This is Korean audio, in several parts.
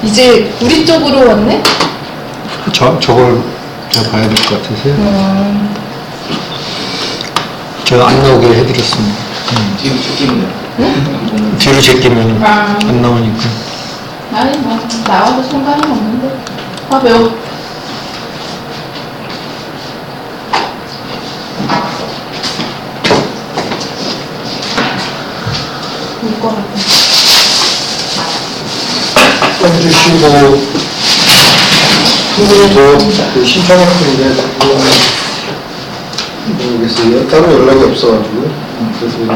이제 우리 쪽으로 왔네? 저걸 제가 봐야 될 것 같아서요. 제가 안 나오게 해드렸습니다. 뒤로 제끼면 돼요. 뒤로 제끼면 아. 안 나오니까. 아니 뭐 나와도 상관은 없는데. 아 매워. 올 것 같아. 해주시고 한 분이 더 신청했는데 모르겠어요. 따로 연락이 없어가지고 그래서 그냥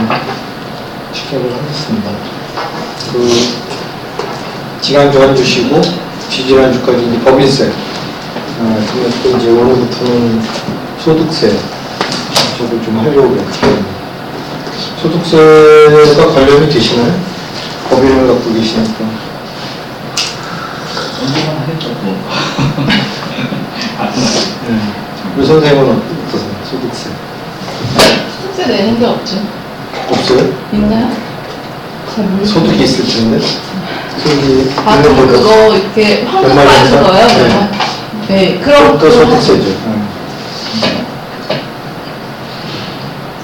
시작을 하겠습니다. 지난주 한 주시고 지지난주까지 이제 법인세 그러면 또 이제 오늘부터는 소득세 저도 좀 해보게 소득세가 관련이 되시나요? 법인을 갖고 계시니까. 언제나 했죠, 뭐. 우리 선생님은 어떠세요? 소득세? 소득세 내는 게 없죠. 없어요? 있나요? 잘 모르겠어요. 소득이 있을 텐데. 소득이 아, 있는 그럼 거죠? 그거 이렇게 환급하는 연말연산? 거예요? 네. 네, 그럼 또 소득세죠.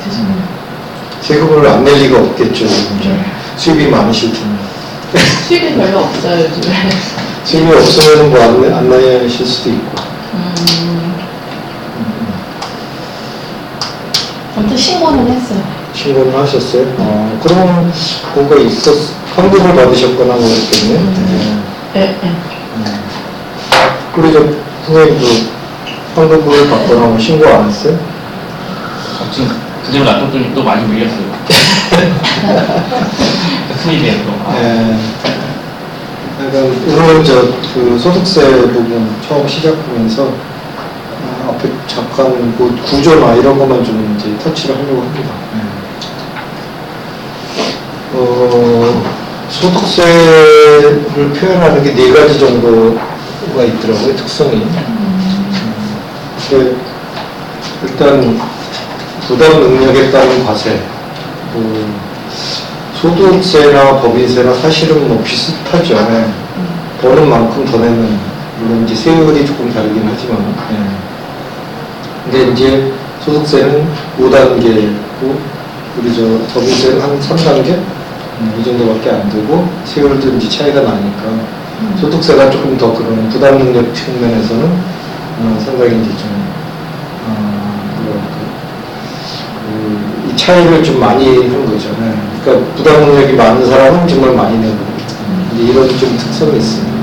죄송해요. 세금을 안 낼 리가 없겠죠. 네. 수입이 많으실 텐데. 수입이 별로 없어요, 요즘에. 수입이 없으면 뭐 안 내실 수도 있고. 아무튼 신고는 했어요. 신고는 하셨어요? 그러면 뭔가 환급을 받으셨거나 뭐 그랬겠네. 네, 네. 그리고 선생님도 환급을 받거나 뭐 신고 안 했어요? 지금 그대로 놔뒀더니 또 많이 밀렸어요. 큰일이에요, 또. 네. 그러니까 오늘 그 소득세 부분 처음 시작하면서 앞에 잠깐 뭐 구조나 이런 것만 좀 이제 터치를 하려고 합니다. 소득세를 표현하는 게 4가지 정도가 있더라고요, 특성이. 일단 부담 능력에 따른 과세. 소득세나 법인세나 사실은 뭐 비슷하죠. 버는 만큼 더 내는, 물론 이제 세율이 조금 다르긴 하지만. 근데 이제 소득세는 5단계고, 우리 법인세는 한 3단계? 이 정도밖에 안 되고, 세율도 이제 차이가 나니까, 소득세가 조금 더 그런 부담 능력 측면에서는 상당히 이제 좀, 이 차이를 좀 많이 한 거죠. 그러니까 부담 능력이 많은 사람은 정말 많이 내고, 근데 이런 좀 특성이 있습니다.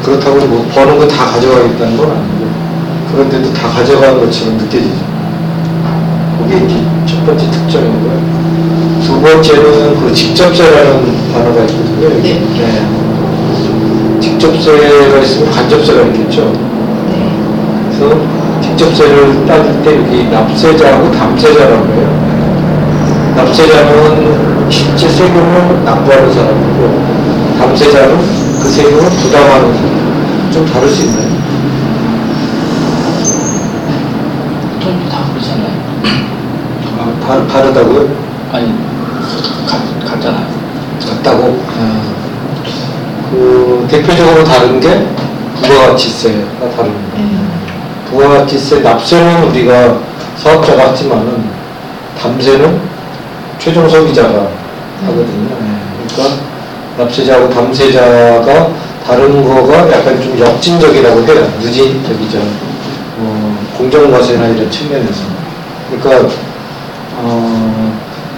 그렇다고 뭐 버는 거 다 가져가겠다는 건 아니고, 그런데도 다 가져가는 것처럼 느껴지죠. 그게 이제 첫 번째 특징이고요. 두 번째는 그 직접세라는 단어가 있거든요. 네. 직접세가 있으면 간접세가 있겠죠. 그래서 직접세를 따질 때 여기 납세자하고 담세자라고 해요. 납세자는 실제 세금을 납부하는 사람이고, 담세자는 그 세금을 부담하는 사람. 좀 다를 수 있나요? 보통 다 그렇지 않나요? 다르다고요? 아니, 같잖아요. 같다고? 대표적으로 다른 게 부가가치세가 다릅니다. 부가가치세, 납세는 우리가 사업자가 하지만은 담세는 최종 소비자가 하거든요. 그러니까 납세자하고 담세자가 다른 거가 약간 좀 역진적이라고 해요. 공정과세나 이런 측면에서. 그러니까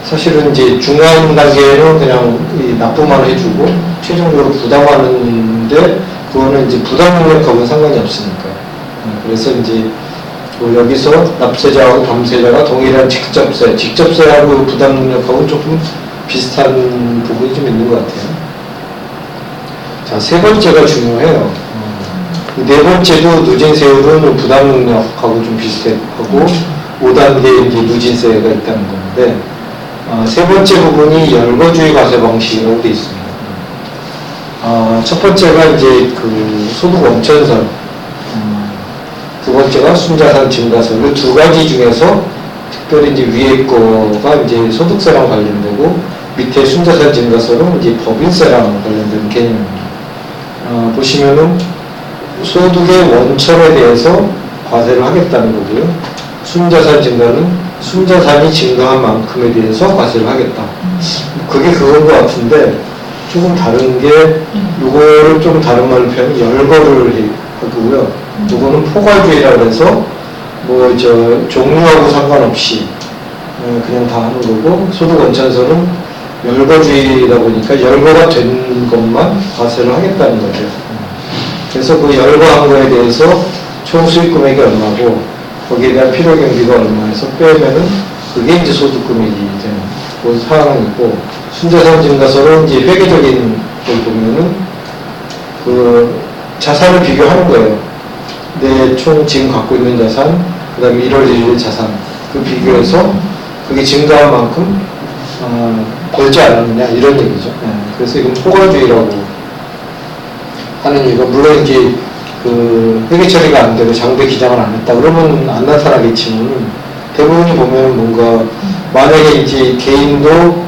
사실은 이제 중간 단계는 그냥 납부만 해주고 최종적으로 부담하는데 그거는 이제 부담 능력하고는 상관이 없으니까. 그래서 이제 여기서 납세자하고 담세자가 동일한 직접세하고 부담 능력하고 조금 비슷한 부분이 좀 있는 것 같아요. 자, 세 번째가 중요해요. 네 번째도 누진세율은 부담 능력하고 좀 비슷하고 5단계 이제 누진세가 있다는 건데, 세 번째 부분이 열거주의 과세 방식이라고 되어 있습니다. 첫 번째가 이제 그 소득 원천설, 두 번째가 순자산 증가설. 이 두 가지 중에서 특별히 이제 위에 거가 이제 소득세랑 관련되고 밑에 순자산 증가설은 이제 법인세랑 관련된 개념입니다. 보시면은 소득의 원천에 대해서 과세를 하겠다는 거고요. 순자산 증가는 순자산이 증가한 만큼에 대해서 과세를 하겠다. 그게 그건 것 같은데 조금 다른 게 요거를 좀 다른 말로 표현하면 열거를 하고요. 요거는 포괄주의라고 해서 뭐 종류하고 상관없이 그냥 다 하는 거고, 소득 원천에서는 열거주의다 보니까 열거가 된 것만 과세를 하겠다는 거죠. 그래서 그 열거한 거에 대해서 총 수익 금액이 얼마고 거기에 대한 필요 경비가 얼마에서 빼면은 그게 이제 소득 금액이 되는 그 상황이고, 순자산 증가서는 이제 회계적인 걸 보면은 그 자산을 비교하는 거예요. 내 총 지금 갖고 있는 자산, 그 다음에 1월 1일 자산, 그 비교해서 그게 증가한 만큼 벌지 않았느냐 이런 얘기죠. 그래서 이건 포괄주의라고 하는 이유가, 물론 이제 그 회계 처리가 안 되고 장부에 기장을 안 했다 그러면 안 나타나겠지만, 대부분이 보면 뭔가 만약에 이제 개인도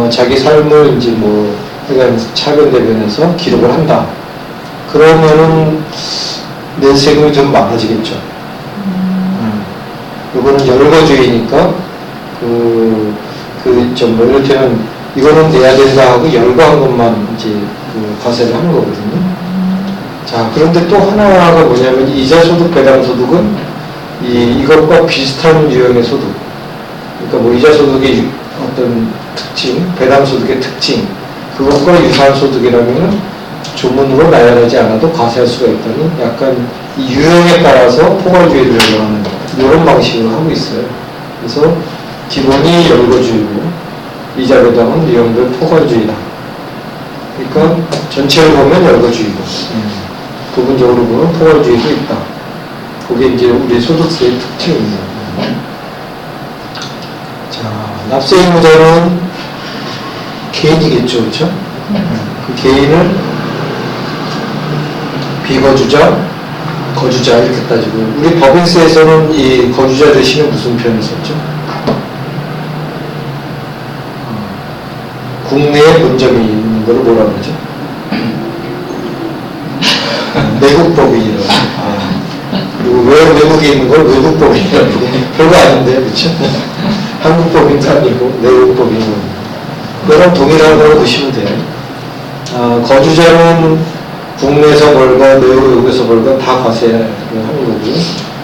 자기 삶을 이제 뭐 약간 차변대변해서 기록을 한다 그러면은 내 세금이 좀 많아지겠죠. 이거는 열거주의니까 뭐 이를테면 이거는 내야 된다 하고 열거한 것만 이제 그 과세를 하는 거거든요. 자, 그런데 또 하나가 뭐냐면 이자소득, 배당소득은 이것과 비슷한 유형의 소득. 그러니까 뭐 이자소득의 어떤 특징, 배당소득의 특징, 그것과 유사한 소득이라면은 조문으로 나열하지 않아도 과세할 수가 있다는 약간 이 유형에 따라서 포괄주의를 적용하는 이런 방식으로 하고 있어요. 그래서 기본이 열거주의고 이자 배당은 유형별 포괄주의다. 그러니까 전체를 보면 열거주의고 부분적으로 보면 포괄주의도 있다. 그게 이제 우리 소득세의 특징입니다. 자, 납세 의무자는 개인이겠죠, 그렇죠? 그 개인을 비거주자, 거주자 이렇게 따지고, 우리 법인세에서는 이 거주자 대신에 무슨 표현을 썼죠? 국내에 본점이 있는 걸 뭐라 그러죠? 내국법인이라고. 그리고 외국에 있는 걸 외국법인이라고. 별거 아닌데, 그렇죠? 한국법인도 아니고 내국법인이고. 그거랑 동일하다고 보시면 돼요. 거주자는 국내에서 벌건 외국에서 벌건 다 과세를 하는 거고요.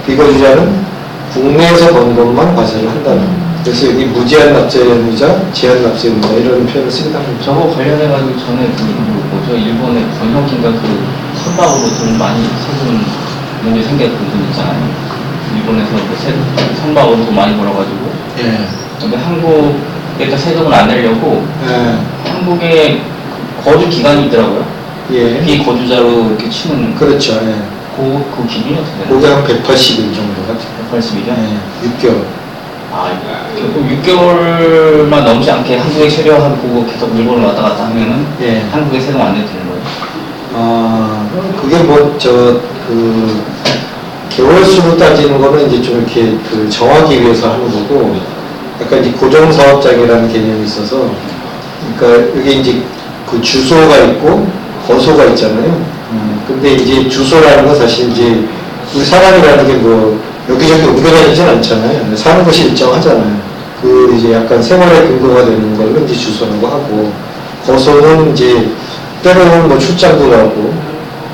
비거주자는 국내에서 번 것만 과세를 한다는. 그래서 여기 무제한 납세 의무자, 제한 납세 의무자 이런 표현을 쓰기도 합니다. 저거 관련해가지고 전에 일본의 권혁인가 선박으로 돈 많이 세금 문제 생겼던 분 있잖아요. 일본에서 선박으로 돈 많이 벌어가지고. 예. 근데 한국에다 세금을 안 내려고. 예. 한국에 거주 기간이 있더라고요. 예. 비거주자로 이렇게 치는. 그렇죠. 예. 그 기준이 어떻게 되나요? 그게 한 180일 정도 같아요. 180일이요? 예. 6개월. 결국 6개월만 넘지 않게 한국에 체류하고 계속 일본을 왔다 갔다 하면은 예. 한국에 세금 안 내도 되는 거예요? 그게 개월수로 따지는 거는 이제 좀 이렇게 정하기 위해서 하는 거고, 약간 이제 고정사업장이라는 개념이 있어서, 그러니까 여기 이제 그 주소가 있고 거소가 있잖아요. 근데 이제 주소라는 건 사실 이제 우리 사람이라는 게 뭐 여기저기 옮겨다니진 않잖아요. 사는 것이 일정하잖아요. 그 이제 약간 생활의 근거가 되는 걸 이제 주소라고 하고, 거소는 이제 때로는 뭐 출장도 가고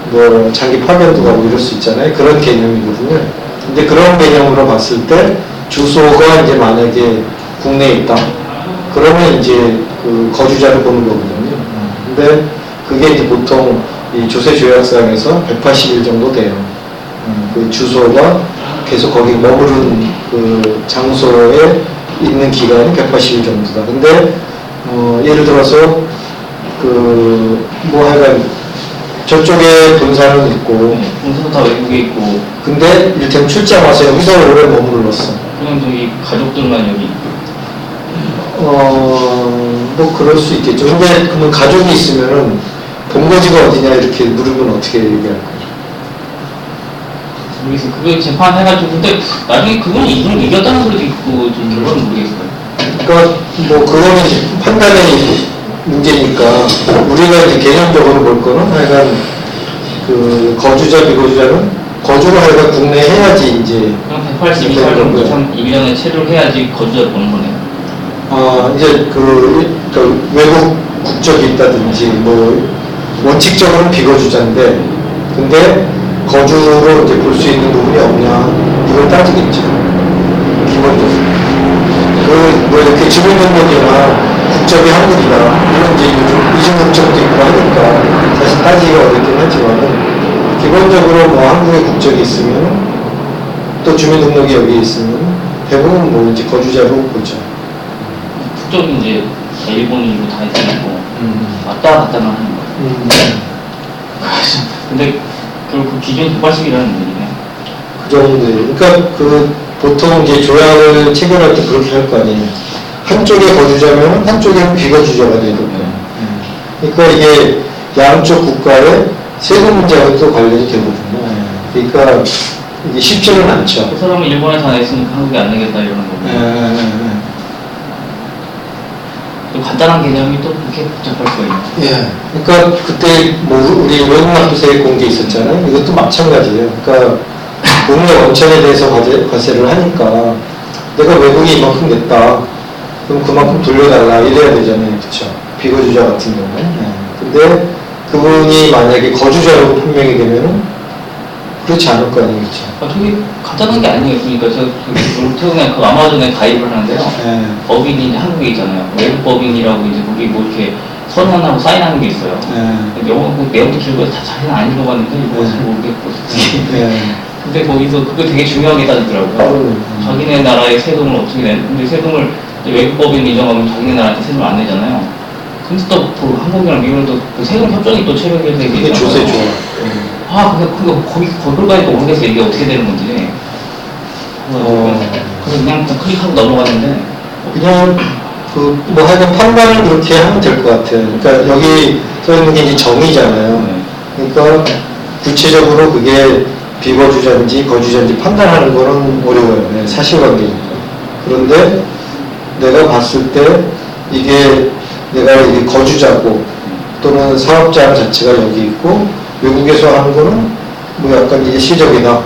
뭐 장기 파견도 가고 이럴 수 있잖아요. 그런 개념이거든요. 근데 그런 개념으로 봤을 때 주소가 이제 만약에 국내에 있다 그러면 이제 그 거주자를 보는 거거든요. 근데 그게 이제 보통 이 조세조약상에서 180일 정도 돼요. 그 주소가 계속 거기 머무른 그 장소에 있는 기간이 180일 정도다. 근데 예를 들어서 뭐 하여간 저쪽에 본사는 있고 본사도 다 외국에 있고, 근데 이를테면 출장 와서 여기서 오래 머물렀어. 그냥 저기 가족들만 여기 있고. 뭐 그럴 수 있겠죠. 근데 그러면 가족이 있으면은 본거지가 어디냐 이렇게 물으면 어떻게 얘기할 거예요? 모르겠어요. 그거 재판해가지고, 근데 나중에 그건 이겼다는 소리도 있고, 좀 결론은 모르겠어요. 그러니까 뭐 그거는 판단의 문제니까 우리가 이제 개념적으로 볼 거는 하여간 그 거주자, 비거주자는 거주를 하여가 국내에 해야지 이제 그럼 182살 이상 이전에 체류를 해야지 거주자 보는 거네요. 이제 그 외국 국적이 있다든지 뭐 원칙적으로는 비거주자인데 근데 거주로 이제 볼 수 있는 부분이 없냐 이걸 따지겠죠. 기본적으로. 뭐 이렇게 주민등록이나 국적이 한국이다 이런 이제 이중 국적도 있고 하니까 사실 따지기가 어렵긴 하지만은 기본적으로 뭐 한국의 국적이 있으면 또 주민등록이 여기 있으면 대부분 뭐 이제 거주자로 보죠. 국적이 이제 일본인으로 다 있고 왔다 갔다만 하는 거예요. 근데 그 기준이 180이라는 얘기네. 그 정도예요. 그러니까 그 보통 이제 조약을 체결할 때 그렇게 할 거 아니에요. 한쪽에 거주자면 한쪽에는 비거주자가 되는 거예요. 그러니까 이게 양쪽 국가의 세금 문제와 또 관련이 되거든요. 그러니까 이게 쉽지는 않죠. 그 사람은 일본에서 안 했으니까 한국에 안 내겠다 이러는 거고. 또 간단한 개념이 또 그렇게 복잡할 수가 있네요. 예. 그러니까 그때 뭐 우리 외국납부세 공개 있었잖아요. 이것도 마찬가지예요. 그러니까 국내 원천에 대해서 과세를 하니까 내가 외국에 이만큼 냈다. 그럼 그만큼 돌려달라 이래야 되잖아요. 그렇죠? 비거주자 같은 경우는. 근데 그분이 만약에 거주자로 판명이 되면은 그렇지 않을 거 아니겠죠. 되게 간단한 게 아니겠습니까? 저 태국에 그 아마존에 가입을 하는데요. 법인이 이제 한국에 있잖아요. 외국 법인이라고 이제 거기 뭐 이렇게 선언하고 사인하는 게 있어요. 영어 뭐 내용도 길고 다 자세는 안 읽어봤는데 무엇을 모르겠고. 근데 거기서 그거 되게 중요하게 따지더라고요. 자기네 나라의 세금을 어떻게 내는? 근데 세금을 외국 법인 인정하면 자기네 나라한테 세금을 안 내잖아요. 근데 또 그 한국이랑 미국은 또 세금 협정이 또 체결되어 있잖아요. 그게 조세죠. 거기까지 또 모르겠어요. 이게 어떻게 되는 건지. 그래서 그냥 클릭하고 넘어갔는데. 그냥, 뭐 하여간 판단을 그렇게 하면 될 것 같아요. 그러니까 여기 써 있는 게 이제 정의잖아요. 그러니까 구체적으로 그게 비거주자인지 거주자인지 판단하는 거는 어려워요. 사실관계니까. 그런데 내가 봤을 때 이게 내가 이게 거주자고 또는 사업자 자체가 여기 있고 외국에서 하는 거는 뭐 약간 이게 시적이다.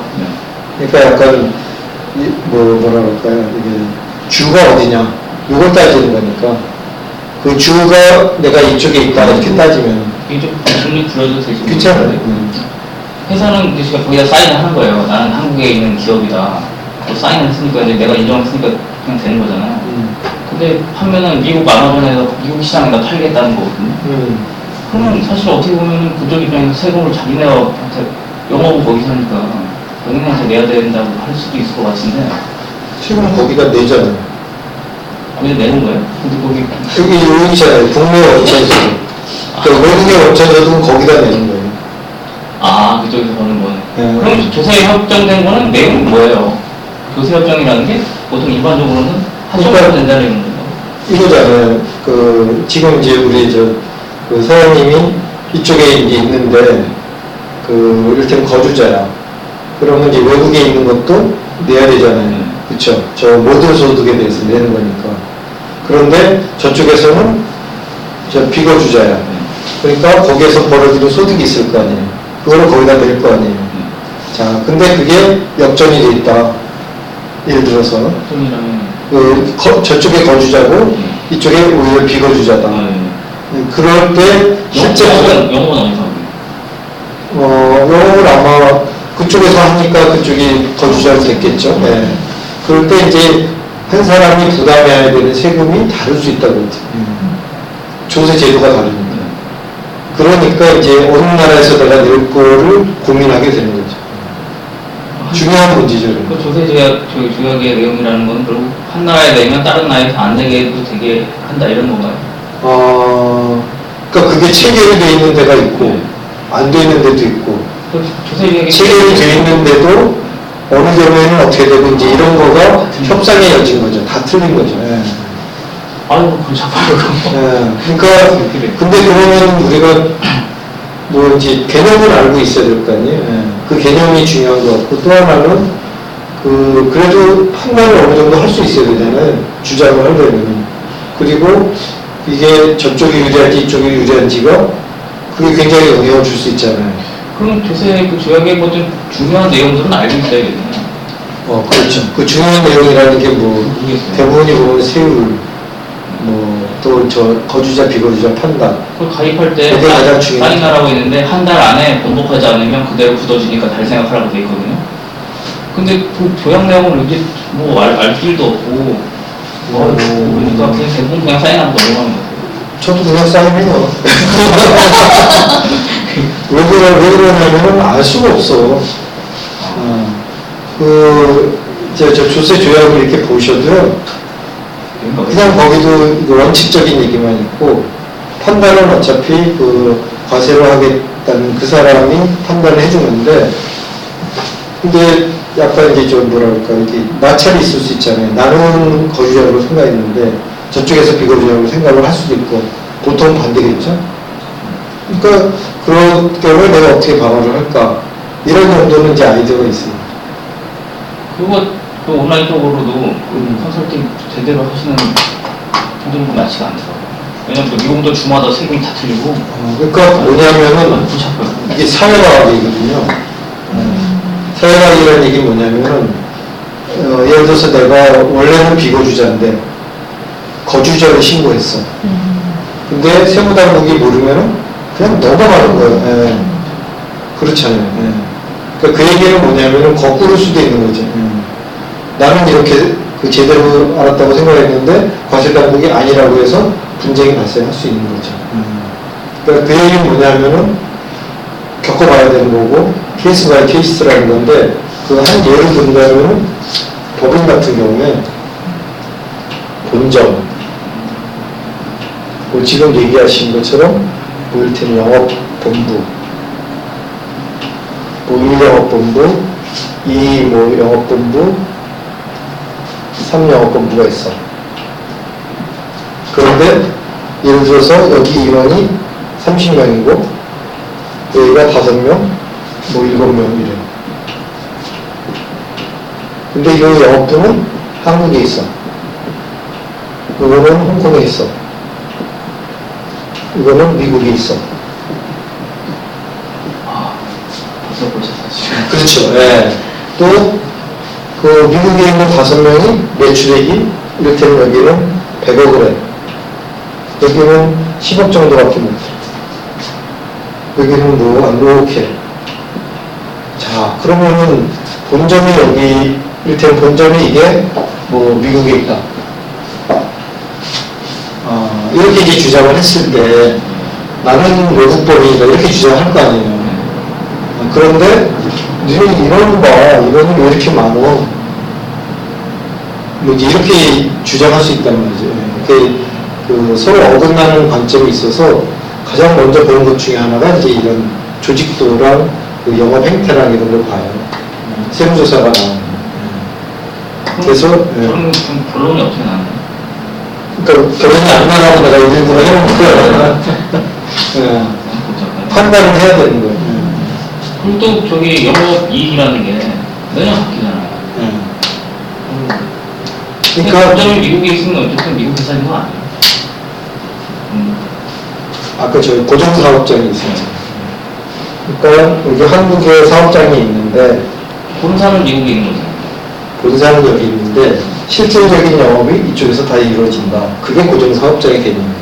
그러니까 약간 뭐라 그럴까요? 이게 주가 어디냐? 이걸 따지는 거니까 그 주가 내가 이쪽에 있다 이렇게 따지면 이게 좀 정리 부여도 되지. 귀찮아요. 회사는 제가 거기다 사인을 하는 거예요. 나는 한국에 있는 기업이다. 사인을 했으니까 이제 내가 인정했으니까 그냥 되는 거잖아요. 근데 판매는 미국 아마존에서 미국 시장에다 팔겠다는 거거든요. 그러면 사실 어떻게 보면 그쪽 입장에서 세금을 자기네한테 영업은 거기서 하니까 본인한테 내야 된다고 할 수도 있을 것 같은데 지금 거기다 내잖아요. 거기서 내는 거예요? 근데 거기 여기 여기잖아요. 국내 원천세금. 그러니까 외국의 원천세금은 거기다 내는 거예요. 그쪽에서 버는 거는. 네. 그럼 조세 협정된 거는 내용이 뭐예요? 조세 협정이라는 게 보통 일반적으로는 하소가 된다는 건가요? 이거잖아요. 지금 이제 우리 그 사장님이 이쪽에 이제 있는데 이를테면 거주자야. 그러면 이제 외국에 있는 것도 내야 되잖아요. 그쵸? 저 모든 소득에 대해서 내는 거니까. 그런데 저쪽에서는 저 비거주자야. 그러니까 거기에서 벌어지는 소득이 있을 거 아니에요. 그거를 거기다 낼 거 아니에요. 자, 근데 그게 역전이 돼 있다. 예를 들어서 저쪽에 거주자고 이쪽에 오히려 비거주자다. 그럴 때 실제 영업은 어디서 하고요? 영업을 아마 그쪽에서 하니까 그쪽이 거주자로 됐겠죠. 그럴 때 이제 한 사람이 부담해야 되는 세금이 다를 수 있다고 했죠. 조세 제도가 다르니까. 그러니까 이제 어느 나라에서 내가 낼 거를 고민하게 되는 거죠. 중요한 문제죠. 그 조약의 내용이라는 건 결국 한 나라에 내면 다른 나라에서 안 내게 해도 되게 한다 이런 건가요? 그러니까 그게 체결이 돼 있는 데가 있고 안 돼 있는 데도 있고 체결이 돼 있는데도 어느 경우에는 어떻게 되고 이제 이런 거가 협상의 여지인 거죠. 다 틀린 거죠. 아유, 그렇죠. 그러니까 근데 그러면 우리가 뭐 이제 개념을 알고 있어야 될 거 아니에요. 그 개념이 중요한 것 같고 또 하나는 그래도 판단을 어느 정도 할 수 있어야 되잖아요. 주장을 하려면. 그리고 이게 저쪽이 유리한지 이쪽이 유리한지가 그게 굉장히 영향을 줄 수 있잖아요. 그럼 조세 그 조약의 뭐 좀 중요한 내용들은 알고 있어야겠네요. 그렇죠. 그 중요한 내용이라는 게 뭐, 모르겠어요. 대부분이 뭐, 세율, 또 거주자, 비거주자 판단. 그 가입할 때 그게 가장 중요해요. 사인하라고 했는데 한 달 안에 번복하지 않으면 그대로 굳어지니까 달 생각하라고 돼 있거든요. 근데 그 조약 내용을 이제 뭐 알 길도 없고 그러니까 그냥 대부분 그냥 사인하고 넘어가는 것 같아요. 저도 그냥 사인해요. 왜 그러냐면 알 수가 없어. 저 조세 조약을 이렇게 보셔도요, 그냥 거기도 원칙적인 얘기만 있고, 판단은 어차피 그 과세를 하겠다는 그 사람이 판단을 해주는데, 근데 약간 이제 좀 뭐랄까, 이게 마찰이 있을 수 있잖아요. 나는 거주자로 생각했는데, 저쪽에서 비거주자로 생각을 할 수도 있고, 보통 반대겠죠? 그러니까, 그럴 경우에 내가 어떻게 방어를 할까? 이런 정도는 이제 아이디어가 있습니다. 그거 그 온라인적으로도 컨설팅 제대로 하시는 분들은 많지가 않더라고요. 왜냐면 또 미국도 주마다 세금이 다 틀리고. 그러니까 뭐냐면은 이게 사회과학이거든요. 사회과학이라는 얘기는 뭐냐면은 예를 들어서 내가 원래는 비거주자인데 거주자를 신고했어. 근데 세무당국이 모르면은 그냥 넘어가는 거예요. 예. 그렇잖아요. 예. 그러니까 그 얘기는 뭐냐면은 거꾸로일 수도 있는 거죠. 나는 이렇게 그 제대로 알았다고 생각했는데 과세당국이 아니라고 해서 분쟁이 발생할 수 있는 거죠. 그러니까 그 얘기는 뭐냐면은 겪어봐야 되는 거고 케이스 바이 케이스라는 건데 그 한 예를 든다면은 법인 같은 경우에 본점 뭐 지금 얘기하신 것처럼 뭐 이를테면 영업본부 1영업본부, 2 영업본부, 3 영업본부가 있어. 그런데 예를 들어서 여기 인원이 30명이고 여기가 5명, 7명 이래. 근데 이 영업부는 한국에 있어. 이거는 홍콩에 있어. 이거는 미국에 있어. 그렇죠. 예. 또, 그, 미국에 있는 5명이 매출액이, 이를테면 여기는 100억을 해. 여기는 10억 정도밖에 못 해. 여기는 뭐, 안 이렇게. 자, 그러면은, 본점이 여기, 이를테면 본점이 이게, 뭐, 미국에 있다. 이렇게 이제 주장을 했을 때, 나는 외국법이니까 이렇게 주장할 거 아니에요. 그런데 너희 인원 봐, 인원이 왜 이렇게 많어? 뭐 이렇게 주장할 수 있단 말이죠. 그 서로 어긋나는 관점이 있어서 가장 먼저 보는 것 중에 하나가 이제 이런 조직도랑 그 영업 행태랑 이런 걸 봐요. 세무조사가 나오는. 그래서 저는 좀 결론이 어떻게 나나요? 그러니까 결론이 안 나가고 내가 일부러 해놓은 거야. 판단을 해야 되는 거예요. 그리고 또 저기 영업 이익이라는 게 매년 바뀌잖아요. 그러니까 본점이 미국에 있으면 어쨌든 미국 회사인 거 아니에요? 아까 저 고정사업장이 있어요. 그러니까 여기 한국에 사업장이 있는데 본사는 미국에 있는 거잖아요. 본사는 여기 있는데 실질적인 영업이 이쪽에서 다 이루어진다. 그게 고정사업장의 개념이에요.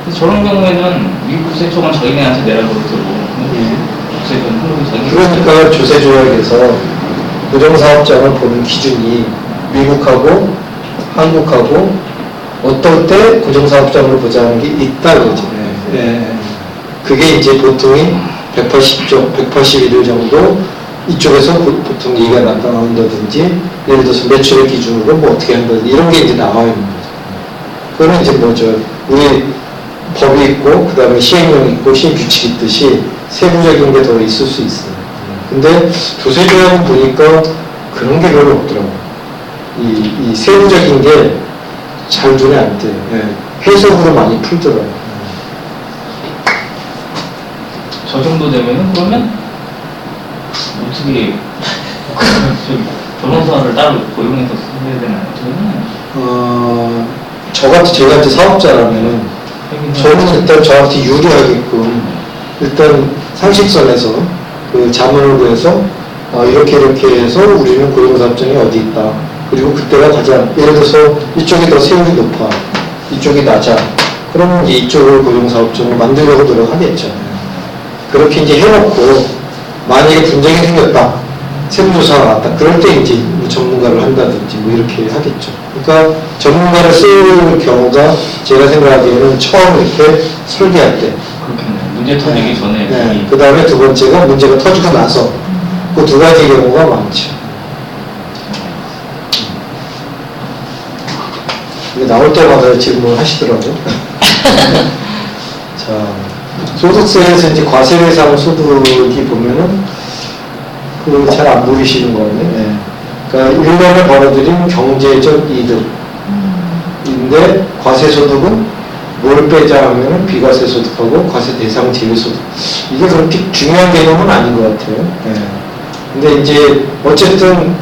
그래서 저런 경우에는 미국 세청은 자기네한테 내라고 그러고 그러니까 조세조약에서 고정사업장을 보는 기준이 미국하고 한국하고 어떨 때 고정사업장으로 보자는 게 있다 그러죠. 그게 이제 보통이 181일 정도 이쪽에서 보통 얘기가 나온다든지 예를 들어서 매출액 기준으로 뭐 어떻게 한다든지 이런 게 이제 나와 있는 거죠. 그거는 이제 뭐죠. 우리 법이 있고 그 다음에 시행령이 있고 시행규칙이 있듯이 세부적인 게 더 있을 수 있어요. 근데 조세조약은 보니까 그런 게 별로 없더라고요. 이 세부적인 게 잘 눈에 안 띄어요. 해석으로 많이 풀더라고요. 저 정도 되면은 그러면 어떻게 변호사를 따로 고용해서 해야 되나요? 제가 이제 사업자라면은 저는 일단 저한테 유리하게끔 일단 상식선에서 그 자문을 구해서 이렇게 해서 우리는 고용사업장이 어디 있다. 그리고 그때가 가장 예를 들어서 이쪽이 더 세율이 높아, 이쪽이 낮아. 그러면 이제 이쪽을 고용사업장을 만들려고 노력하겠죠. 그렇게 이제 해놓고 만약에 분쟁이 생겼다, 세무조사가 나왔다. 그럴 때 이제 뭐 전문가를 한다든지 뭐 이렇게 하겠죠. 그러니까 전문가를 쓸 경우가 제가 생각하기에는 처음 이렇게 설계할 때. 그렇겠네요. 문제 터지기 전에. 네. 그 다음에 두 번째가 문제가 터지고 나서. 그 두 가지 경우가 많죠. 이게 나올 때마다 질문을 하시더라고요. 자, 소득세에서 이제 과세대상 소득이 보면은 그 잘 안 보이시는 거네. 네. 그러니까 1년에 벌어들인 경제적 이득인데 과세소득은 뭘 빼자 하면은 비과세 소득하고 과세 대상 제외 소득. 이게 그렇게 중요한 개념은 아닌 것 같아요. 네. 근데 이제 어쨌든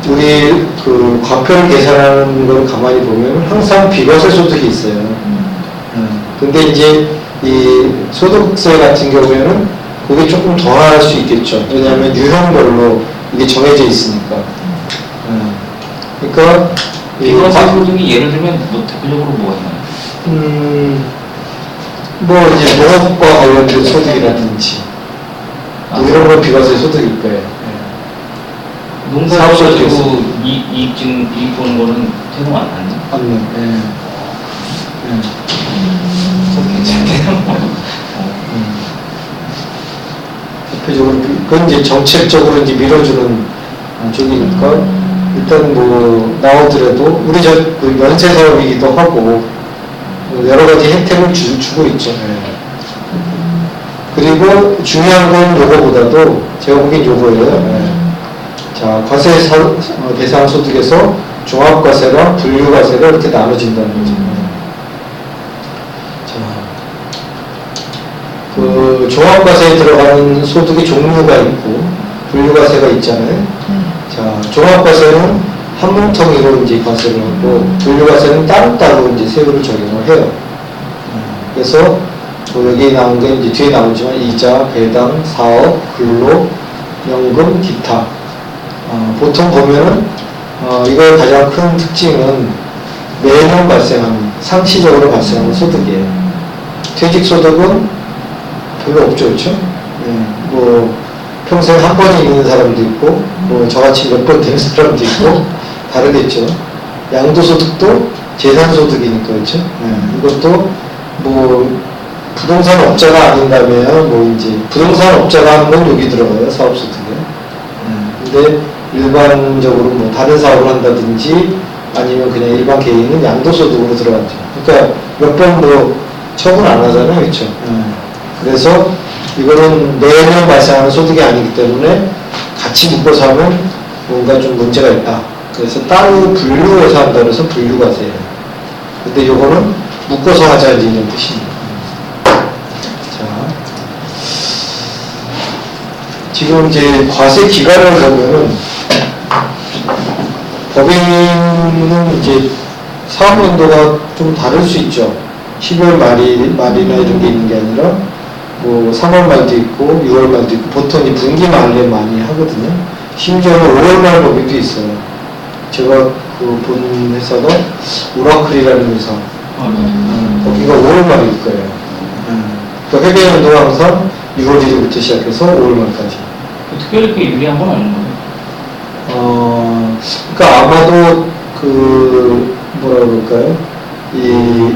우리 그 과표를 계산하는 걸 가만히 보면 항상 비과세 소득이 있어요. 근데 이제 이 소득세 같은 경우에는 그게 조금 더 할 수 있겠죠. 왜냐하면 유형별로 이게 정해져 있으니까. 그러니까 비과세 소득이 예를 들면 뭐 대표적으로 뭐가 있나요? 뭐 이제 농업과 관련된 소득이라든지 뭐 이런 건 비과세 소득일 거예요. 농사를 가지고 이익 보는 거는 세금 안 나요? 안 내. 좀 괜찮네요. 대표적으로 그건 이제 정책적으로 이제 밀어주는 쪽이니까 일단 뭐 나오더라도 우리 그 연쇄 사업이기도 하고 여러 가지 혜택을 주고 있죠. 그리고 중요한 건 요거보다도 제가 보기엔 요거예요. 자, 과세 대상 소득에서 종합과세랑 분류과세가 이렇게 나눠진다는 거죠. 자, 그 종합과세에 들어가는 소득의 종류가 있고 분류과세가 있잖아요. 자, 종합과세는 한 뭉텅이로 이제 과세를 하고 분류과세는 따로따로 이제 세율을 적용을 해요. 그래서 뭐 여기 나온 게 이제 뒤에 나오지만 이자, 배당, 사업, 근로, 연금, 기타. 보통 보면은 이거의 가장 큰 특징은 매년 발생하는 상시적으로 발생하는 소득이에요. 퇴직소득은 별로 없죠, 그렇죠? 뭐 평생 한 번에 있는 사람도 있고, 뭐 저같이 몇 번 되는 사람도 있고 다르겠죠. 양도소득도 재산소득이니까 그렇죠. 이것도 뭐 부동산 업자가 아닌다면 뭐 이제 부동산 업자가 하는 건 여기 들어가요, 사업소득에. 근데 일반적으로 뭐 다른 사업을 한다든지 아니면 그냥 일반 개인은 양도소득으로 들어가죠. 그러니까 몇 번 뭐 처분 안 하잖아요, 그렇죠? 그래서 이거는 매년 발생하는 소득이 아니기 때문에 같이 묶어서 하면 뭔가 좀 문제가 있다. 그래서 따로 분류해서 한다 그래서 분류과세예요. 근데 이거는 묶어서 하자는 뜻입니다. 자, 지금 이제 과세 기간을 보면은 법인은 이제 사업연도가 좀 다를 수 있죠. 12월 말이나 이런 게 있는 게 아니라 뭐 3월 말도 있고 6월 말도 있고 보통 이 분기 말에 많이 하거든요. 심지어는 5월 말 법인도 있어요. 제가 그 본 회사가 오라클이라는 회사. 거기가 5월 말일 거예요. 그 회계연도가 항상 6월 1일부터 시작해서 5월 말까지. 특별히 그렇게 유리한 건 없는 거예요? 그러니까 아마도 그 뭐라 그럴까요? 이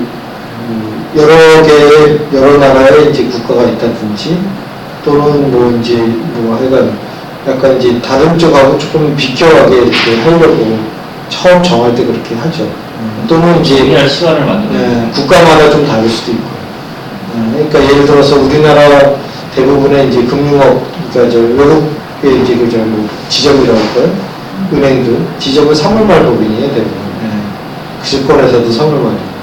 여러 나라의 이제 국가가 있다든지 또는 뭐 이제 뭐 하여간 약간 이제 다른 쪽하고 조금 비껴가게 이렇게 하려고 처음 정할 때 그렇게 하죠. 또는 이제 우리나라 시간을 만들어요. 국가마다 좀 다를 수도 있고. 그러니까 예를 들어서 우리나라 대부분의 이제 금융업, 그러니까 저 외국의 이제 그저 뭐 지점이라고 할까요? 은행들 지점은 3월 말 법인이에요, 대부분. 그 증권회사도 3월 말이에요.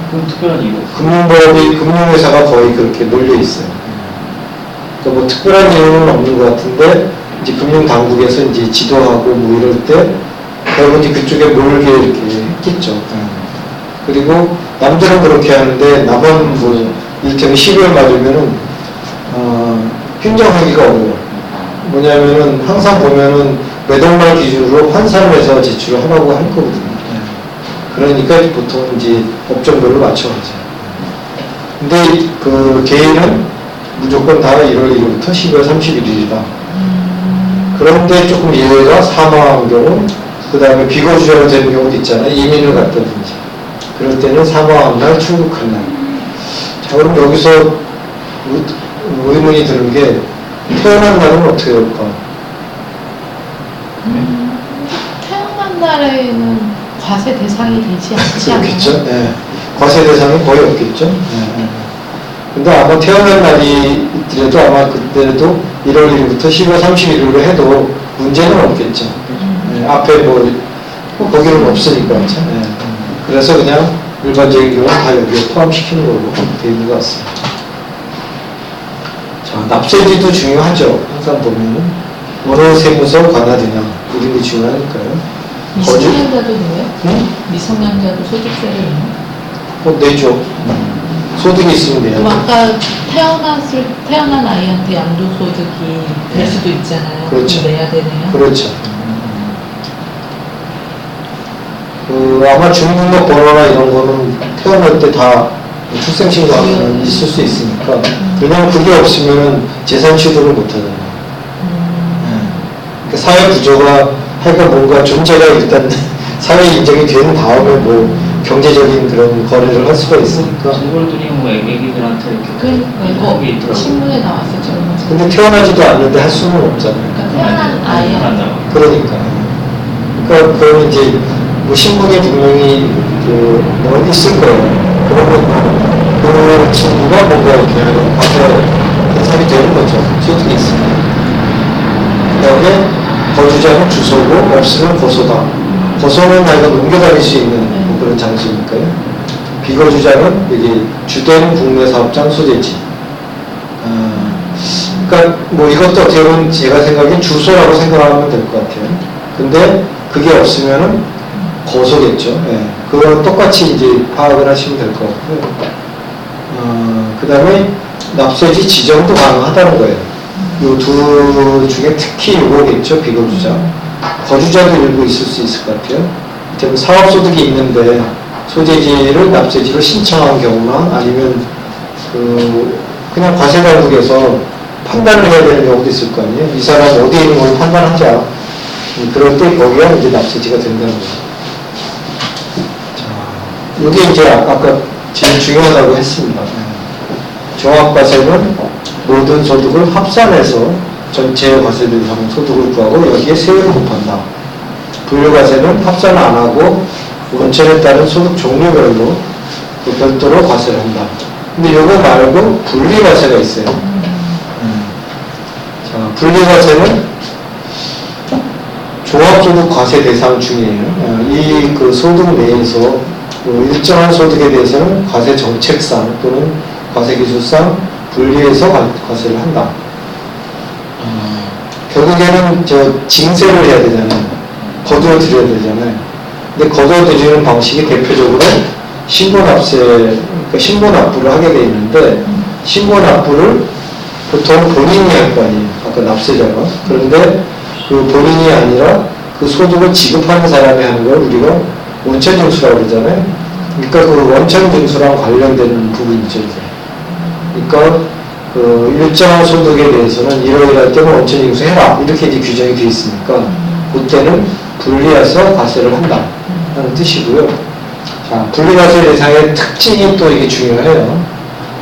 그럼 특별한 이유? 금융회사가 거의 그렇게 몰려 있어요. 그러니까 뭐 특별한 이유는 없는 것 같은데 이제 금융당국에서 이제 지도하고 뭐 이럴 때 결국 이제 그쪽에 몰게 이렇게 했겠죠. 그리고 남들은 그렇게 하는데 남은 뭐 이를테면 12월 맞으면은 행정하기가 어려워. 뭐냐면은 항상 보면은 매덕말 기준으로 환산을 해서 제출을 하라고 할 거거든요. 그러니까 보통 이제 업종별로 맞춰가죠. 근데 그 개인은 무조건 다 1월 1일부터 12월 31일이다. 그런데 조금 예외가 사망한 경우, 그 다음에 비거주자가 되는 경우도 있잖아요. 이민을 갔다든지. 그럴 때는 사망한 날, 출국한 날. 자, 그럼 여기서 의문이 드는 게 태어난 날은 어떻게 될까? 태어난 날에는 과세 대상이 되지 않지 않나요? 그렇겠죠. 네. 과세 대상이 거의 없겠죠. 네. 근데 아마 태어난 날이 있더라도 아마 그때도 1월 1일부터 10월 31일로 해도 문제는 없겠죠. 네. 앞에 뭐 거기는 없으니까. 네. 그래서 그냥 일반적인 경우는 다 여기에 포함시키는 걸로 되어 있는 것 같습니다. 자, 납세지도 중요하죠. 항상 보면은 어느 세무서 관할이냐 이런 게 중요하니까요. 미성년자도 돼요? 응? 미성년자도 소득세를 내요? 내죠. 소득이 있으면 내야죠. 그럼 아까 태어난 아이한테 양도소득이 될 수도 있잖아요. 그렇죠. 그럼 내야 되네요. 그렇죠. 아마 주민등록번호나 이런 거는 태어날 때 다 출생신고하면 있을 수 있으니까 왜냐면 그게 없으면 재산 취득을 못 하잖아요. 그러니까 사회 구조가 하여간 뭔가 존재가 일단 사회 인정이 된 다음에 뭐 경제적인 그런 거래를 할 수가 있으니까. 정보들이 뭐 애기들한테 이렇게 이거 신문에 나왔었죠. 근데 태어나지도 않는데 할 수는 없잖아요. 그러니까 태어난 아이한테. 그러니까 그러면 이제 뭐 신문에 분명히 뭐 있을 거예요. 그러면 그 친구가 뭔가 이렇게 과세 대상이 되는 거죠. 소득이 있으면. 그 다음에 거주자는 주소고 없으면 고소다. 고소는 나이가 옮겨다닐 수 있는 뭐 그런 장소니까요. 비거주자는 여기 주된 국내 사업장 소재지. 그러니까 뭐 이것도 어떻게 보면 제가 생각엔 주소라고 생각하면 될 것 같아요. 근데 그게 없으면은 고소겠죠. 예. 그거 똑같이 이제 파악을 하시면 될 것 같고요. 그 다음에 납세지 지정도 가능하다는 거예요. 이 두 중에 특히 이거겠죠. 비거주자. 거주자도 일부 있을 수 있을 것 같아요. 그럼 사업소득이 있는데 소재지를 납세지로 신청한 경우나 아니면 그냥 과세당국에서 판단을 해야 되는 경우도 있을 거 아니에요. 이 사람 어디에 있는 걸 판단하자. 그럴 때 거기가 이제 납세지가 된다는 거예요. 자, 이게 이제 아까 제일 중요하다고 했습니다. 종합과세는 모든 소득을 합산해서 전체 과세 대상 소득을 구하고 여기에 세율을 곱한다. 분류과세는 합산 안 하고 원천에 따른 소득 종류별로 별도로 과세를 한다. 근데 이거 말고 분리과세가 있어요. 자, 분리과세는 종합소득 과세 대상 중이에요. 이 그 소득 내에서 일정한 소득에 대해서는 과세 정책상 또는 과세 기술상 분리해서 과세를 한다. 결국에는 징세를 해야 되잖아요. 거두어 드려야 되잖아요. 근데 거두어 드리는 방식이 대표적으로 신고납세, 그러니까 신고납부를 하게 돼 있는데 신고납부를 보통 본인이 할 거 아니에요. 아까 납세자가. 그런데 그 본인이 아니라 그 소득을 지급하는 사람이 하는 걸 우리가 원천징수라고 그러잖아요. 그러니까 그 원천징수랑 관련된 부분이죠. 그러니까 그 일정한 소득에 대해서는 이러이러할 때는 원천징수 해라 이렇게 이제 규정이 되어 있으니까 그때는 분리해서 과세를 한다 하는 뜻이고요. 자, 분리과세 대상의 특징이 또 이게 중요해요.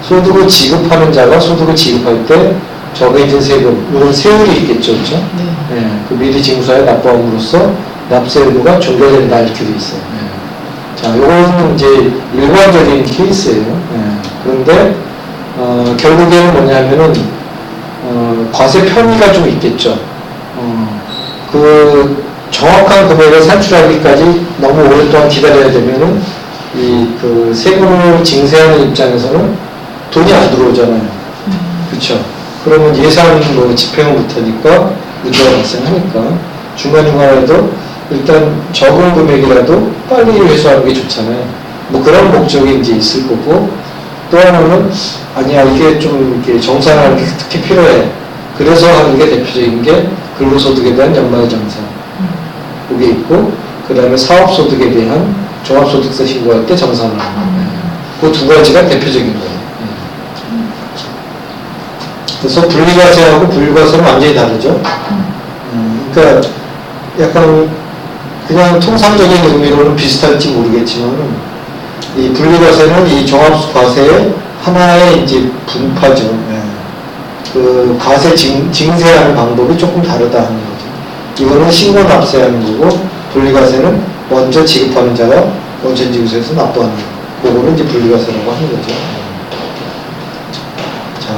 소득을 지급하는 자가 소득을 지급할 때 정해진 세금, 이런 세율이 있겠죠, 그렇죠? 네. 그 미리 징수하여 납부함으로써 납세 의무가 종료된다 이렇게 돼 있어요. 자, 이건 이제 일반적인 케이스예요. 그런데 결국에는 뭐냐면은 과세 편의가 좀 있겠죠. 그 정확한 금액을 산출하기까지 너무 오랫동안 기다려야 되면은 그 세금을 징세하는 입장에서는 돈이 안 들어오잖아요. 그렇죠. 그러면 예산 뭐 집행부터니까 문제가 발생하니까 중간중간에도 일단 적은 금액이라도 빨리 회수하는 게 좋잖아요. 뭐 그런 목적이 이제 있을 거고 또 하나는 아니야 이게 좀 이렇게 정산하는 게 특히 필요해. 그래서 하는 게 대표적인 게 근로소득에 대한 연말정산 그게 있고, 그 다음에 사업소득에 대한 종합소득세 신고할 때 정산을 하는 거예요. 그 두 가지가 대표적인 거예요. 그래서 분리과세하고 분류과세는 완전히 다르죠. 그러니까 약간 그냥 통상적인 의미로는 비슷할지 모르겠지만, 이 분리과세는 이 종합과세의 하나의 이제 분파죠. 그 과세 징세하는 방법이 조금 다르다 하는 거죠. 이거는 신고납세하는 거고, 분리과세는 먼저 지급하는 자가 원천징수에서 납부하는 거. 그거는 이제 분리과세라고 하는 거죠. 자,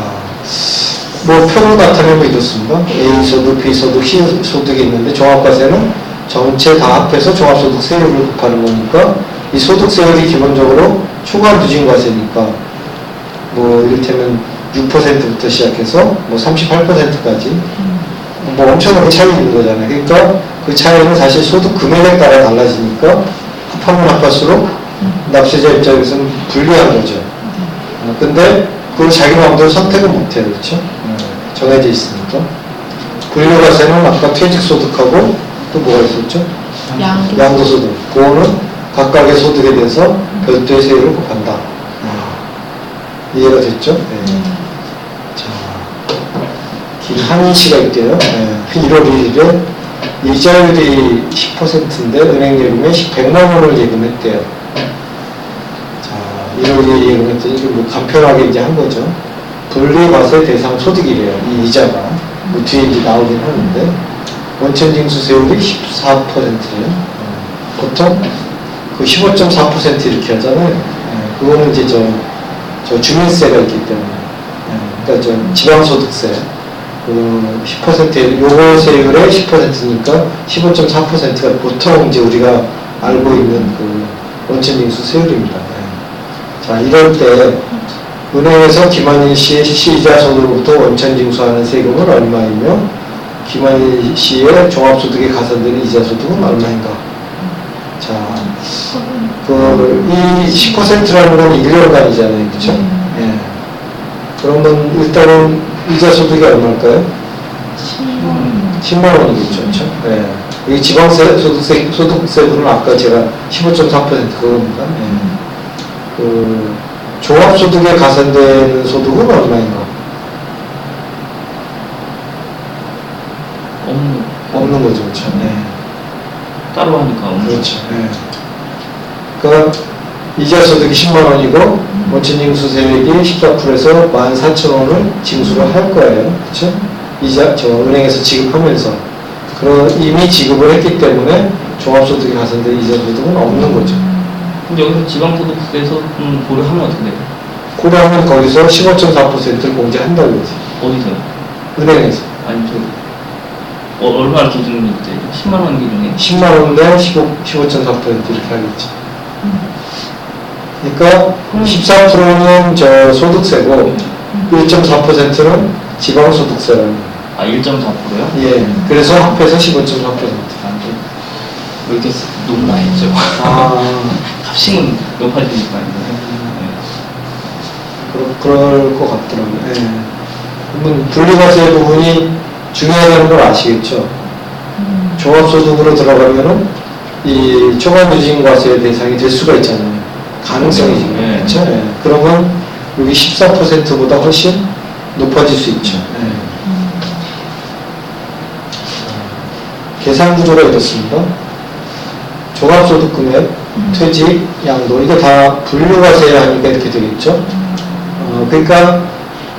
뭐 표로 나타내면 이렇습니다. A소득, B소득, C소득이 있는데 종합과세는 전체 다 합해서 종합소득세율을 곱하는 거니까, 이 소득세율이 기본적으로 초과 누진과세니까 뭐 이를테면 6%부터 시작해서 뭐 38%까지 뭐 엄청나게 차이 있는 거잖아요. 그러니까 그 차이는 사실 소득 금액에 따라 달라지니까 합하면 합할수록 납세자 입장에서는 불리한 거죠. 근데 그걸 자기 마음대로 선택은 못해요. 그렇죠? 정해져 있으니까. 분류과세는 아까 퇴직소득하고 또 뭐가 있었죠? 양도소득. 그거는 각각의 소득에 대해서 별도의 세율을 곱한다. 이해가 됐죠? 네. 자, 김한희 씨가 있대요. 1월 1일에 이자율이 10%인데 은행 예금에 100만 원을 예금했대요. 자, 1월 1일에 예금했더니 이게 뭐 간편하게 이제 한 거죠. 분리과세 대상 소득이래요. 이 이자가. 그 뒤에 이제 나오긴 하는데, 원천징수세율이 14%래요. 보통 그 15.4% 이렇게 하잖아요. 그거는 이제 저 주민세가 있기 때문에. 그러니까 저 지방소득세. 그 10% 요거 세율의 10%니까 15.4%가 보통 이제 우리가 알고 있는 그 원천징수 세율입니다. 자, 이럴 때 은행에서 김한희 씨의 시이자 소득으로부터 원천징수하는 세금은 얼마이며 김한희 씨의 종합소득에 가산되는 이자 소득은 얼마인가? 자, 이 10%라는 건 1년간이잖아요. 그쵸? 예. 그러면 일단은 이자 소득이 얼마일까요? 10만 원이겠죠. 그쵸? 예. 이 지방세, 소득세분은 아까 제가 15.4% 그겁니다. 예. 그, 종합소득에 가산되는 소득은 얼마인가? 없는 거죠. 그쵸? 예. 따로 하니까 없는 그렇죠. 예. 그러니까 이자 소득이 10만 원이고 원천징수세액이 14%에서 14,000원을 징수를 할 거예요. 그렇죠? 이자 은행에서 지급하면서 그런 이미 지급을 했기 때문에 종합소득에 가산된 이자 소득은 없는 거죠. 근데 여기서 지방소득세에서 고려하면 어떻게 돼요? 고려하면 거기서 15.4%를 공제한다고 그러지. 어디서요? 은행에서. 아니 얼마 기준이 있죠? 10만 원 기준이에요? 10만 원 내 15.4% 이렇게 하겠지. 그러니까 14%는 저 소득세고 1.4%는 지방소득세라는 거예요. 아, 1.4%요? 예. 그래서 합해서 15.4%. 왜 이렇게 높나 했죠? 값이 높아지니까. 그럴 것 같더라고요. 예. 그러면 분리과세 부분이 중요하다는 걸 아시겠죠? 종합소득으로 들어가면은 이 초과누진과세 대상이 될 수가 있잖아요. 가능성이 지금. 네. 그렇죠? 예. 그러면 여기 14%보다 훨씬 높아질 수 있죠. 예. 계산 구조가 이렇습니다. 종합소득 금액, 퇴직, 양도, 이거 다 분류과세 하니까 이렇게 되겠죠. 그러니까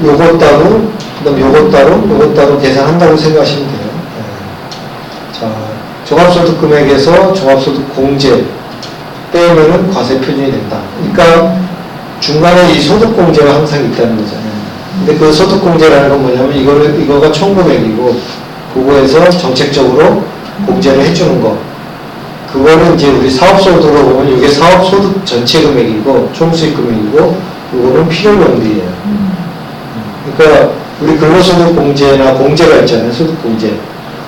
요것 따로, 그 다음 요것 따로 계산한다고 생각하시면 돼요. 네. 자, 종합소득 금액에서 종합소득 공제 빼면은 과세 표준이 된다. 그러니까 중간에 이 소득 공제가 항상 있다는 거잖아요. 근데 그 소득 공제라는 건 뭐냐면 이거가 총 금액이고 그거에서 정책적으로 공제를 해주는 거. 그거는 이제 우리 사업소득으로 보면 이게 사업소득 전체 금액이고 총수익 금액이고 이거는 필요연비예요. 그러니까 우리 근로소득 공제나 공제가 있잖아요. 소득 공제.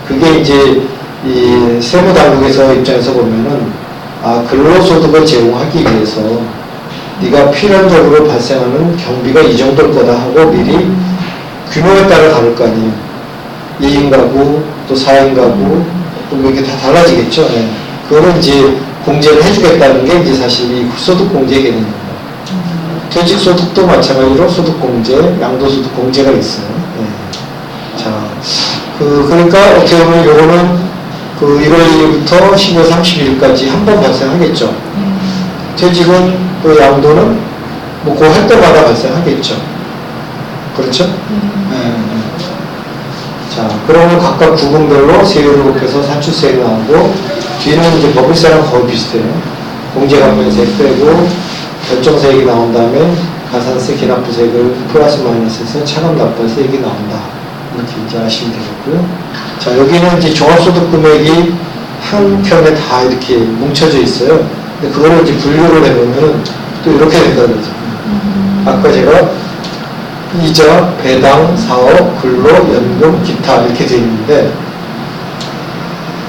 그게 이제 이 세무당국에서 입장에서 보면은 근로소득을 제공하기 위해서 네가 필연적으로 발생하는 경비가 이 정도일 거다 하고 미리 규모에 따라 다를 거 아니에요. 2인 가구, 또 4인 가구, 또 이렇게 다 달라지겠죠. 예. 그거는 이제 공제를 해주겠다는 게 이제 사실 이 소득공제 개념입니다. 퇴직소득도 마찬가지로 소득공제, 양도소득공제가 있어요. 예. 자, 그러니까 어떻게 보면 요거는 그 1월 1일부터 12월 31일까지 한 번 발생하겠죠. 퇴직은 또 양도는 뭐 그 할 때마다 발생하겠죠. 그렇죠? 자, 그러면 각각 구분별로 세율을 곱해서 산출세가 나오고, 뒤는 이제 법인세랑 거의 비슷해요. 공제감면세 빼고 결정세액이 나온 다음에 가산세, 기납부세액을 플러스 마이너스해서 차감납부세액이 나온다. 이렇게 이제 아시면 되겠고요. 자, 여기는 이제 종합소득 금액이 한 편에 다 이렇게 뭉쳐져 있어요. 근데 그거를 이제 분류를 해보면 또 이렇게 된다 그러죠. 아까 제가 이자, 배당, 사업, 근로, 연금, 기타 이렇게 되어 있는데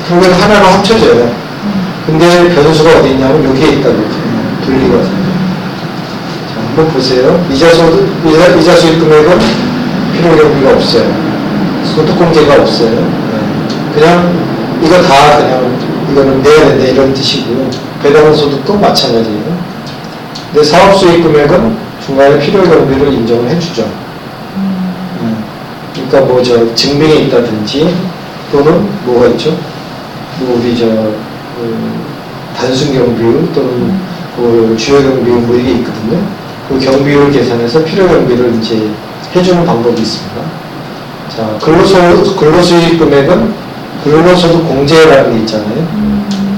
결국 하나로 합쳐져요. 근데 변수가 어디 있냐면 여기에 있다고 그러죠. 분리가. 자, 한번 보세요. 이자 수익 금액은 필요경비가 없어요. 소득공제가 없어요. 네. 그냥 이거 다 그냥 이거는 내야 된다 이런 뜻이고요. 배당 소득도 마찬가지예요. 근데 사업 수익 금액은 중간에 필요경비를 인정을 해주죠. 그러니까 뭐 저 증빙에 있다든지 또는 뭐가 있죠? 뭐 우리 저 단순 경비율 또는 그 주요 경비율 뭐 이게 있거든요. 그 경비율 계산해서 필요 경비를 이제 해주는 방법이 있습니다. 자, 근로수익 금액은 근로소득 공제라는 게 있잖아요.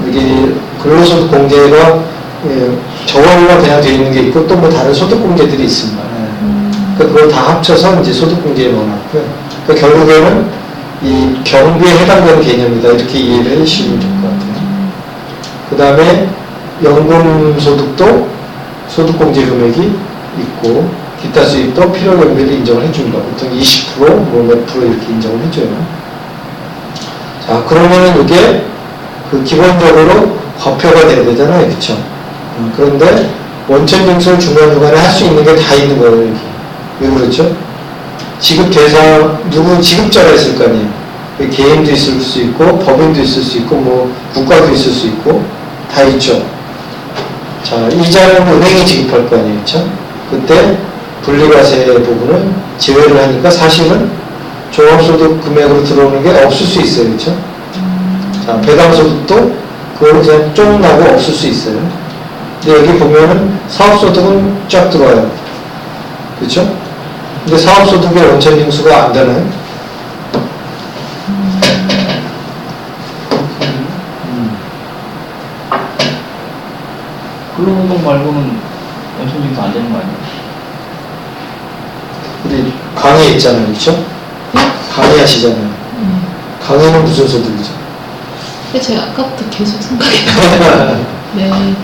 여기 근로소득 공제가 저원만 그냥 되어 있는 게 있고 또 뭐 다른 소득 공제들이 있습니다. 그러니까 그걸 다 합쳐서 이제 소득 공제에 넣어놨고요. 그러니까 결국에는 이 경비에 해당되는 개념이다 이렇게 이해를 해주시면 될 것 같아요. 그 다음에 연금 소득도 소득 공제 금액이 있고 기타 수익도 필요 경비를 인정을 해준다. 보통 20% 뭐 몇 프로 이렇게 인정을 해줘요. 자, 그러면은 이게 그 기본적으로 과표가 돼야 되잖아요, 그렇죠? 그런데 원천 징수를 중간중간에 할 수 있는 게 다 있는 거예요, 여기. 왜 그렇죠? 지급 대상, 누구 지급자가 있을 거 아니에요. 개인도 있을 수 있고, 법인도 있을 수 있고, 뭐, 국가도 있을 수 있고, 다 있죠. 자, 이자는 은행이 지급할 거 아니에요, 그렇죠? 그때 분리과세 부분을 제외를 하니까 사실은 종합소득 금액으로 들어오는 게 없을 수 있어요, 그렇죠? 자, 배당소득도 그걸 그냥 쫑 나고 없을 수 있어요. 근데 여기 보면은 사업소득은 쫙 들어와요. 그렇죠? 근데 사업소득의 원천징수가 안 되나요? 근로노동 말고는 원천징수 안 되는 거 아니에요? 우리 강의 있잖아요, 그렇죠? 강의 하시잖아요. 강의는 무슨 소득이죠? 근데 제가 아까부터 계속 생각이 나요. 네.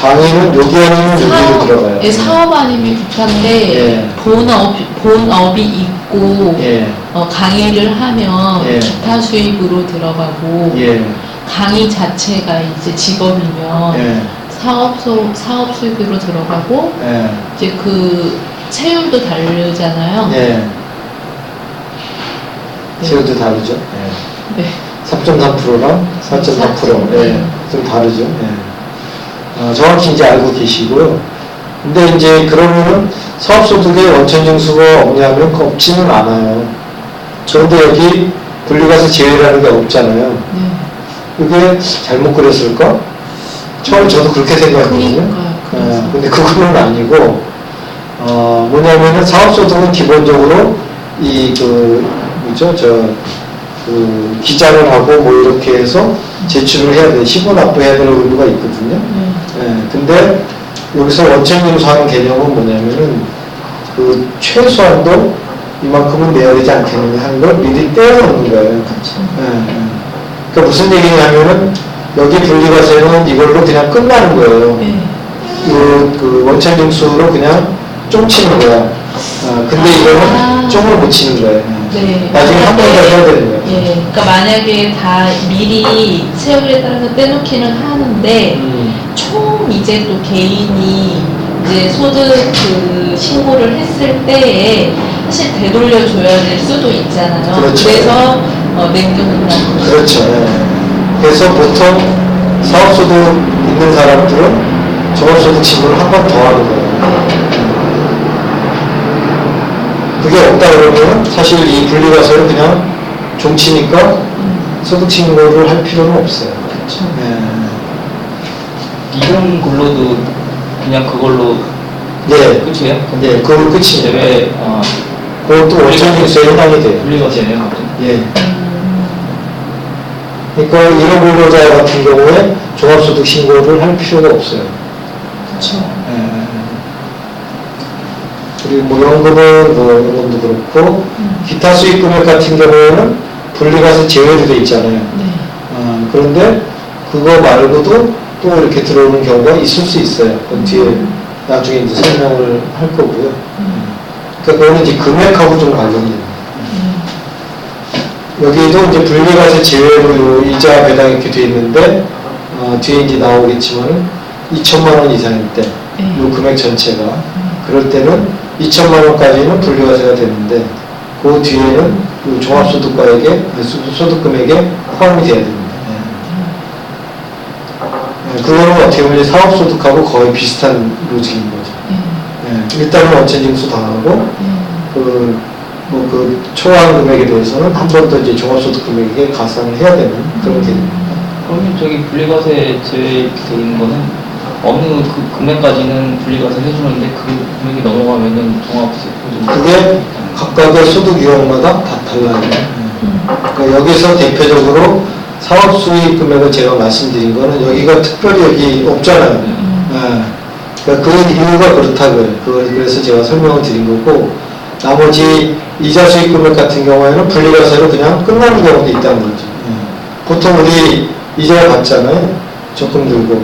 강의는 여기 아니면 여기로 들어가요. 예, 사업 아니면 기타인데 예. 본업이 있고 예. 강의를 하면 예. 기타 수익으로 들어가고 예. 강의 자체가 이제 직업이면 예. 사업 수익으로 들어가고 예. 이제 그 세율도 다르잖아요. 예. 세율도 다르죠. 예. 네. 3.3%랑 4.4%. 예. 좀 다르죠. 예. 정확히 이제 알고 계시고요. 근데 이제 그러면은 사업소득에 원천징수가 없냐면 없지는 않아요. 그런데 여기 분리과세 제외라는 게 없잖아요. 네. 이게 잘못 그렸을까? 처음에 저도 그렇게 생각했거든요. 그러니까요. 근데 그거는 아니고, 뭐냐면은 사업소득은 기본적으로 기장을 하고 뭐 이렇게 해서 제출을 해야 돼. 시고납부해야 될 의무가 있거든요. 근데 여기서 원천징수하는 개념은 뭐냐면은 그 최소한도 이만큼은 내야 되지 않겠느냐 하는 걸 미리 떼어놓는 거예요. 그렇죠. 그러니까 무슨 얘기냐면은 여기 분리과세는 이걸로 그냥 끝나는 거예요. 네. 그 원천징수로 그냥 쫑치는 거야. 근데 이거는 쫑을 못 치는 거예요. 네. 나중에 한 번 더 해야 되는 거예요. 예. 그러니까 만약에 다 미리 세율에 따라서 떼놓기는 하는데 총 이제 또 개인이 이제 소득 그 신고를 했을 때에 사실 되돌려줘야 될 수도 있잖아요. 그렇죠. 그래서 냉동한다는 거죠. 그렇죠. 예. 그래서 보통 사업소득 있는 사람들은 종합소득 신고를 한 번 더 하는 거예요. 그게 없다 그러면 사실 이 분리과세는 그냥 종치니까 소득 신고를 할 필요는 없어요. 그렇죠. 이런 걸로도 그냥 그걸로 네. 끝이에요? 네, 그걸 끝이에요. 왜 그것도 원천징수에 해당이 돼요. 분리과세네요. 예. 그러니까 이런 근로자 같은 경우에 종합소득 신고를 할 필요가 없어요. 그렇죠. 예. 그리고 뭐 연금도 그렇고 기타 수익 금액 같은 경우에는 분리과세 제외로 돼 있잖아요. 네. 그런데 그거 말고도 또 이렇게 들어오는 경우가 있을 수 있어요. 그 뒤에 나중에 이제 설명을 할 거고요. 그러니까 그거는 이제 금액하고 좀 관련돼요. 여기도 이제 분리과세 제외로 이자 배당 이렇게 돼 있는데 뒤에 이제 나오겠지만 2천만 원 이상일 때 이 금액 전체가 그럴 때는 2천만 원까지는 분리과세가 되는데 그 뒤에는 그 종합소득과액에 소득 금액에 포함이 돼야 됩니다. 그거는 어떻게 보면 사업소득하고 거의 비슷한 로직인 거죠. 일단은 원천징수 당하고 그 초과한 금액에 대해서는 한 번 더 이제 종합소득 금액에 가산을 해야 되는 그런 개념입니다. 그러면 저기 분리과세 제외 이렇게 돼 있는 거는 어느 그 금액까지는 분리과세 해주는데 그 금액이 넘어가면은 종합세 그게 각각의 소득 유형마다 다 달라요. 그러니까 여기서 대표적으로 사업 수익 금액을 제가 말씀드린 거는 여기가 특별히 여기 없잖아요. 그러니까 그 이유가 그렇다고요. 그래서 제가 설명을 드린 거고 나머지 이자 수익 금액 같은 경우에는 분리과세로 그냥 끝나는 경우도 있다는 거죠. 보통 우리 이자 받잖아요. 적금 들고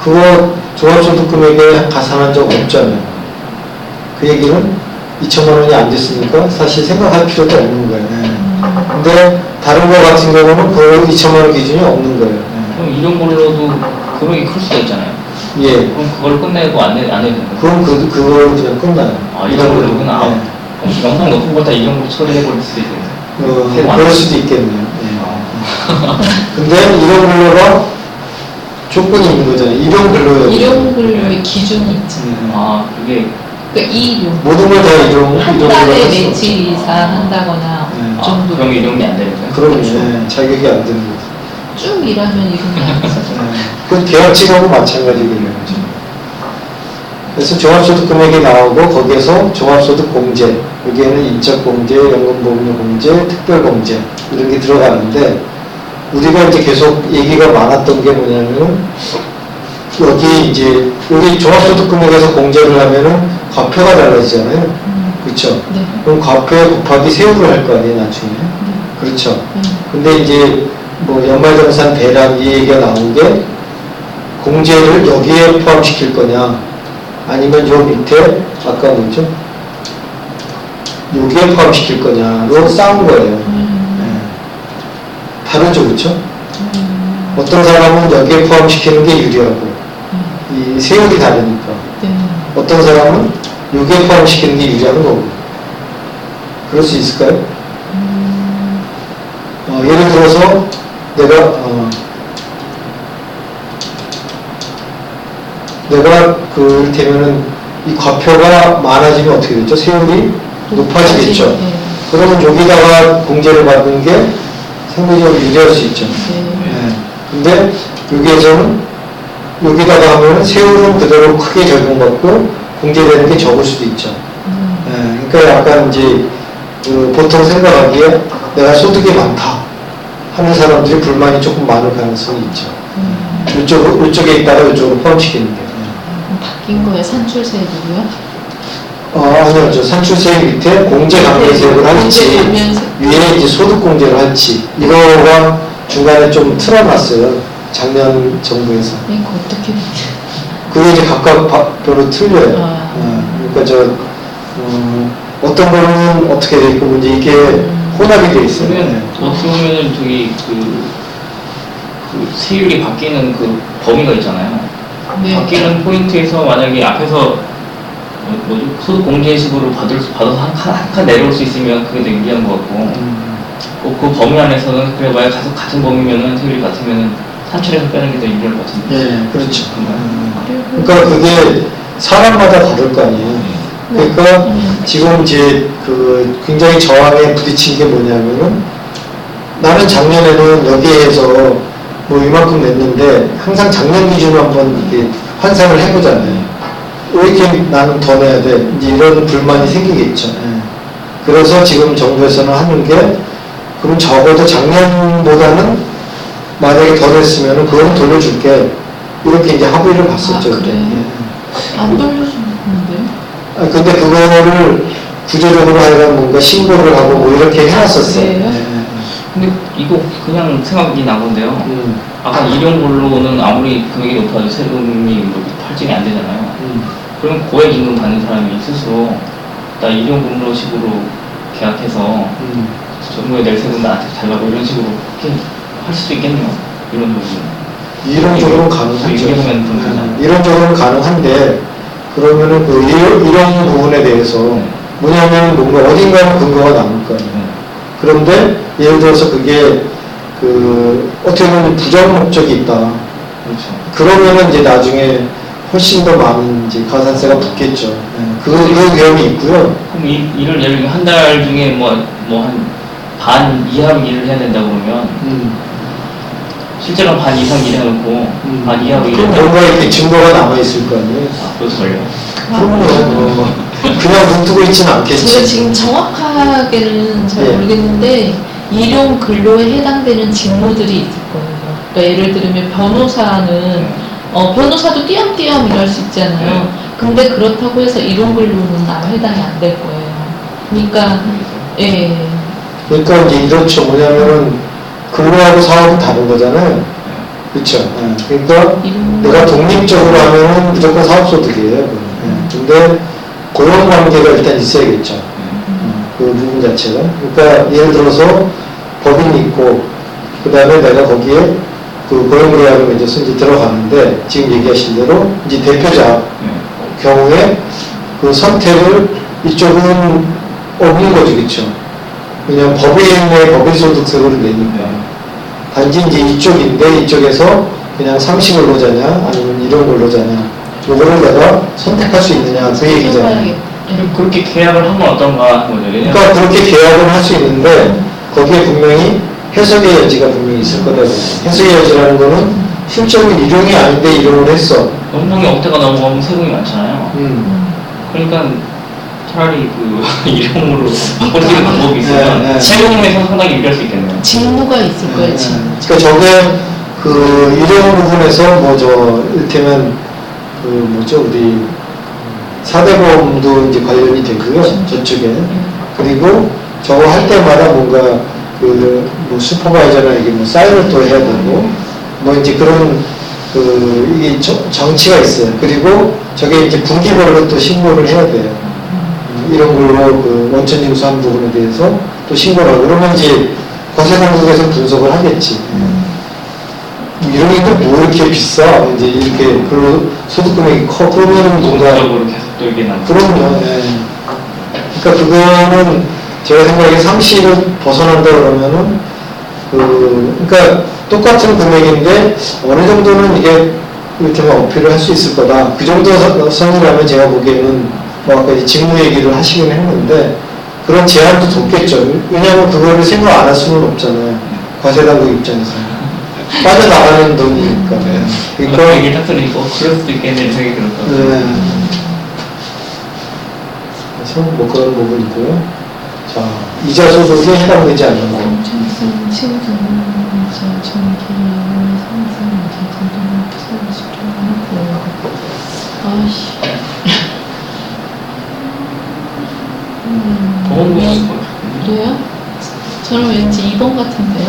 그거 종합소득 금액에 가산한 적 없잖아요. 그 얘기는 2천만 원이 안 됐으니까 사실 생각할 필요도 없는 거예요. 근데 다른 거 같은 경우는 그 2천만 원 기준이 없는 거예요. 그럼 이런 걸로도 금액이 클 수가 있잖아요. 예. 그럼 그걸 끝내고 안 해도 되는 거예요? 그럼 그걸 그냥 끝나요. 이 정도로구나. 영상 높은 거 다 이 정도로 처리해버릴 수도 있겠네요. 그럴 수도 있겠네요. 근데 이런 근로가 조건이 있는 거잖아요. 일용 근로요. 일용 근로의 기준이 있죠. 그게 그러니까 이용. 모든 걸 다 일용 한 근로로 달에 할 수가 며칠 없어요. 이상 한다거나 그 정도. 그럼 일용이 안 되는 거예요? 그러면 자격이 안 되는 거죠. 쭉 일하면 일용이 안 되죠. 그 계약직하고 마찬가지겠네요. 그래서 종합소득 금액이 나오고 거기에서 종합소득 공제, 여기에는 인적공제, 연금보험료 공제, 특별공제 이런 게 들어가는데 우리가 이제 계속 얘기가 많았던 게 뭐냐면 여기 종합소득 금액에서 공제를 하면은 과표가 달라지잖아요. 그렇죠? 네. 그럼 과표에 곱하기 세후를 할 거 아니에요, 나중에. 그렇죠? 근데 이제 뭐 연말정산 대략 이 얘기가 나온 게 공제를 여기에 포함시킬 거냐 아니면 요 밑에 아까 뭐죠? 여기에 포함시킬 거냐로 싸운 거예요. 다르죠, 그렇죠? 어떤 사람은 여기에 포함시키는 게 유리하고 이 세율이 다르니까 어떤 사람은 여기에 포함시키는 게 유리한 거고 그럴 수 있을까요? 예를 들어서 내가 이를테면은 이 과표가 많아지면 어떻게 되죠? 세율이 높아지겠죠. 그러면 여기다가 공제를 받는 게 상대적으로 유리할 수 있죠. 근데 여기에서는 여기다가 하면 세율은 그대로 크게 적용받고 공제되는 게 적을 수도 있죠. 그러니까 약간 이제 보통 생각하기에 내가 소득이 많다 하는 사람들이 불만이 조금 많을 가능성이 있죠. 이쪽에 있다가 이쪽으로 포함시키는 게. 바뀐 거예요? 산출세율이요? 아니요. 저 산출세 밑에 공제감면세율을 할지 위에 이제 소득공제를 할지 이거가 중간에 좀 틀어놨어요. 작년 정부에서. 이거 어떻게 되죠? 그게 이제 각각 별로 틀려요. 그러니까 어떤 거는 어떻게 돼 있고 이제 이게 혼합이 돼 있어요. 어떻게 보면은 저기 그 세율이 바뀌는 그 범위가 있잖아요. 바뀌는 포인트에서 만약에 앞에서 소득공제식으로 받아서 한 칸 내려올 수 있으면 그게 되게 유리한 것 같고, 그 범위 안에서는 그래 만약 같은 범위면은 세율이 같으면은 산출해서 빼는 게 더 유리할 것 같은데. 예, 그렇죠. 그러니까 그게 사람마다 다를 거 아니에요. 그러니까 지금 이제 그 굉장히 저항에 부딪힌 게 뭐냐면은 나는 작년에는 여기에서 뭐 이만큼 냈는데 항상 작년 기준으로 한번 이렇게 환산을 해보잖아요. 왜 이렇게 나는 더 내야 돼? 이제 이런 불만이 생기겠죠. 그래서 지금 정부에서는 하는 게 그럼 적어도 작년보다는 만약에 더 냈으면은 그건 돌려줄게. 이렇게 이제 합의를 봤었죠. 그래? 안 돌려주는데? 근데 그거를 구조적으로 하여간 뭔가 신고를 하고 뭐 이렇게 해놨었어요. 그래요? 근데 이거 그냥 생각이 난 건데요. 아까 일용근로는 아무리 금액이 높아도 세금이 뭐 할증이 안 되잖아요. 그럼 고액임금 받는 사람이 스스로 나 일용근로식으로 계약해서 정부에 낼 세금 나한테 달라고 이런 식으로 할 수도 있겠네요. 이론적으로는 가능하죠. 이론적으로는 가능한데 그러면은 그 이런 부분에 대해서 뭐냐면 뭔가 어딘가는 근거가 남을 거 아니에요. 그런데 예를 들어서 그게 그 어떻게 보면 부정 목적이 있다. 그렇죠. 그러면은 이제 나중에 훨씬 더 많은 이제 가산세가 붙겠죠. 그 위험이 있고요. 그럼 일을 예를 들면 한 달 중에 뭐 한 반 이하로 일을 해야 된다 그러면 실제로는 반 이상 일해놓고 반 이하로 그럼 뭔가 이렇게 증거가 남아있을 거 아니에요? 그렇걸요. 그럼요. 그냥 눈 뜨고 있지는 않겠지. 제가 지금 정확하게는 잘 모르겠는데 일용 근로에 해당되는 직무들이 있을 거예요. 그러니까 예를 들면 변호사는 변호사도 띄엄띄엄 일할 수 있잖아요. 근데 그렇다고 해서 일용 근로는 아마 해당이 안 될 거예요. 그러니까 그러니까 이제 이렇죠. 뭐냐면은 근로하고 사업은 다른 거잖아요. 그렇죠. 그러니까 내가 독립적으로 하면은 무조건 사업소득이에요. 근데 고용관계가 일단 있어야겠죠. 그 부분 자체가. 그러니까 예를 들어서 법인이 있고 그 다음에 내가 거기에 그 고용계약을 이제 들어가는데 지금 얘기하신 대로 이제 대표자 경우에 그 선택을 이쪽은 없는 거죠. 그렇죠. 그냥 법인의 법인소득세를 내니까. 단지 이제 이쪽인데 이쪽에서 그냥 상시 근로자냐 아니면 일용 근로자냐 요거를 내가 선택할 수 있느냐 그 얘기잖아요. 그렇게 계약을 하면 어떤가 하는 거죠. 그러니까 그렇게 계약을 할 수 있는데 거기에 분명히 해석의 여지가 분명히 있을 거다. 해석의 여지라는 거는 실적은 일용이 아닌데 일용을 했어. 업무의 억대가 넘어가면 세금이 많잖아요. 그러니까 차라리 그 일용으로 바꿔주는 방법이 있으면 세금에서 상당히 유리할 수 있겠네요. 직무가 있을 거예요. 그러니까 저게 그 일용 부분에서 뭐 저 이를테면 그 뭐죠 우리 4대 보험도 이제 관련이 되고요. 저쪽에. 그리고 저거 할 때마다 뭔가 그 뭐 슈퍼바이저나 이게 뭐 사인을 또 해야 되고 뭐 이제 그런 그 이게 정치가 있어요. 그리고 저게 이제 분기별로 또 신고를 해야 돼요. 이런 걸로 그 원천징수한 부분에 대해서 또 신고를 하고 그러면 이제 과세당국에서 분석을 하겠지. 이런 게 뭐 이렇게 비싸? 이제 이렇게 그 소득금액이 커. 그러면은 뭔가. 적으로 계속 또 이게 나고. 그럼요. 그러니까 그거는 제가 생각에 상식을 벗어난다 그러면은 그러니까 똑같은 금액인데 어느 정도는 이게 이렇게 어필을 할 수 있을 거다. 그 정도 선이라면 제가 보기에는 뭐 아까 직무 얘기를 하시긴 했는데 그런 제한도 뒀겠죠. 왜냐하면 그거를 생각 안 할 수는 없잖아요. 과세당국 입장에서. 빠져나가는 돈이니까. 그러니까 이게 딱 들으니까 그럴 수도 있겠네 생각이 들었어요. 네. 그래서 뭐 그런 부분이고요. 자, 이자 소득에 해당되지 않는 거. 그래요? 저는 왠지 2번 같은데요?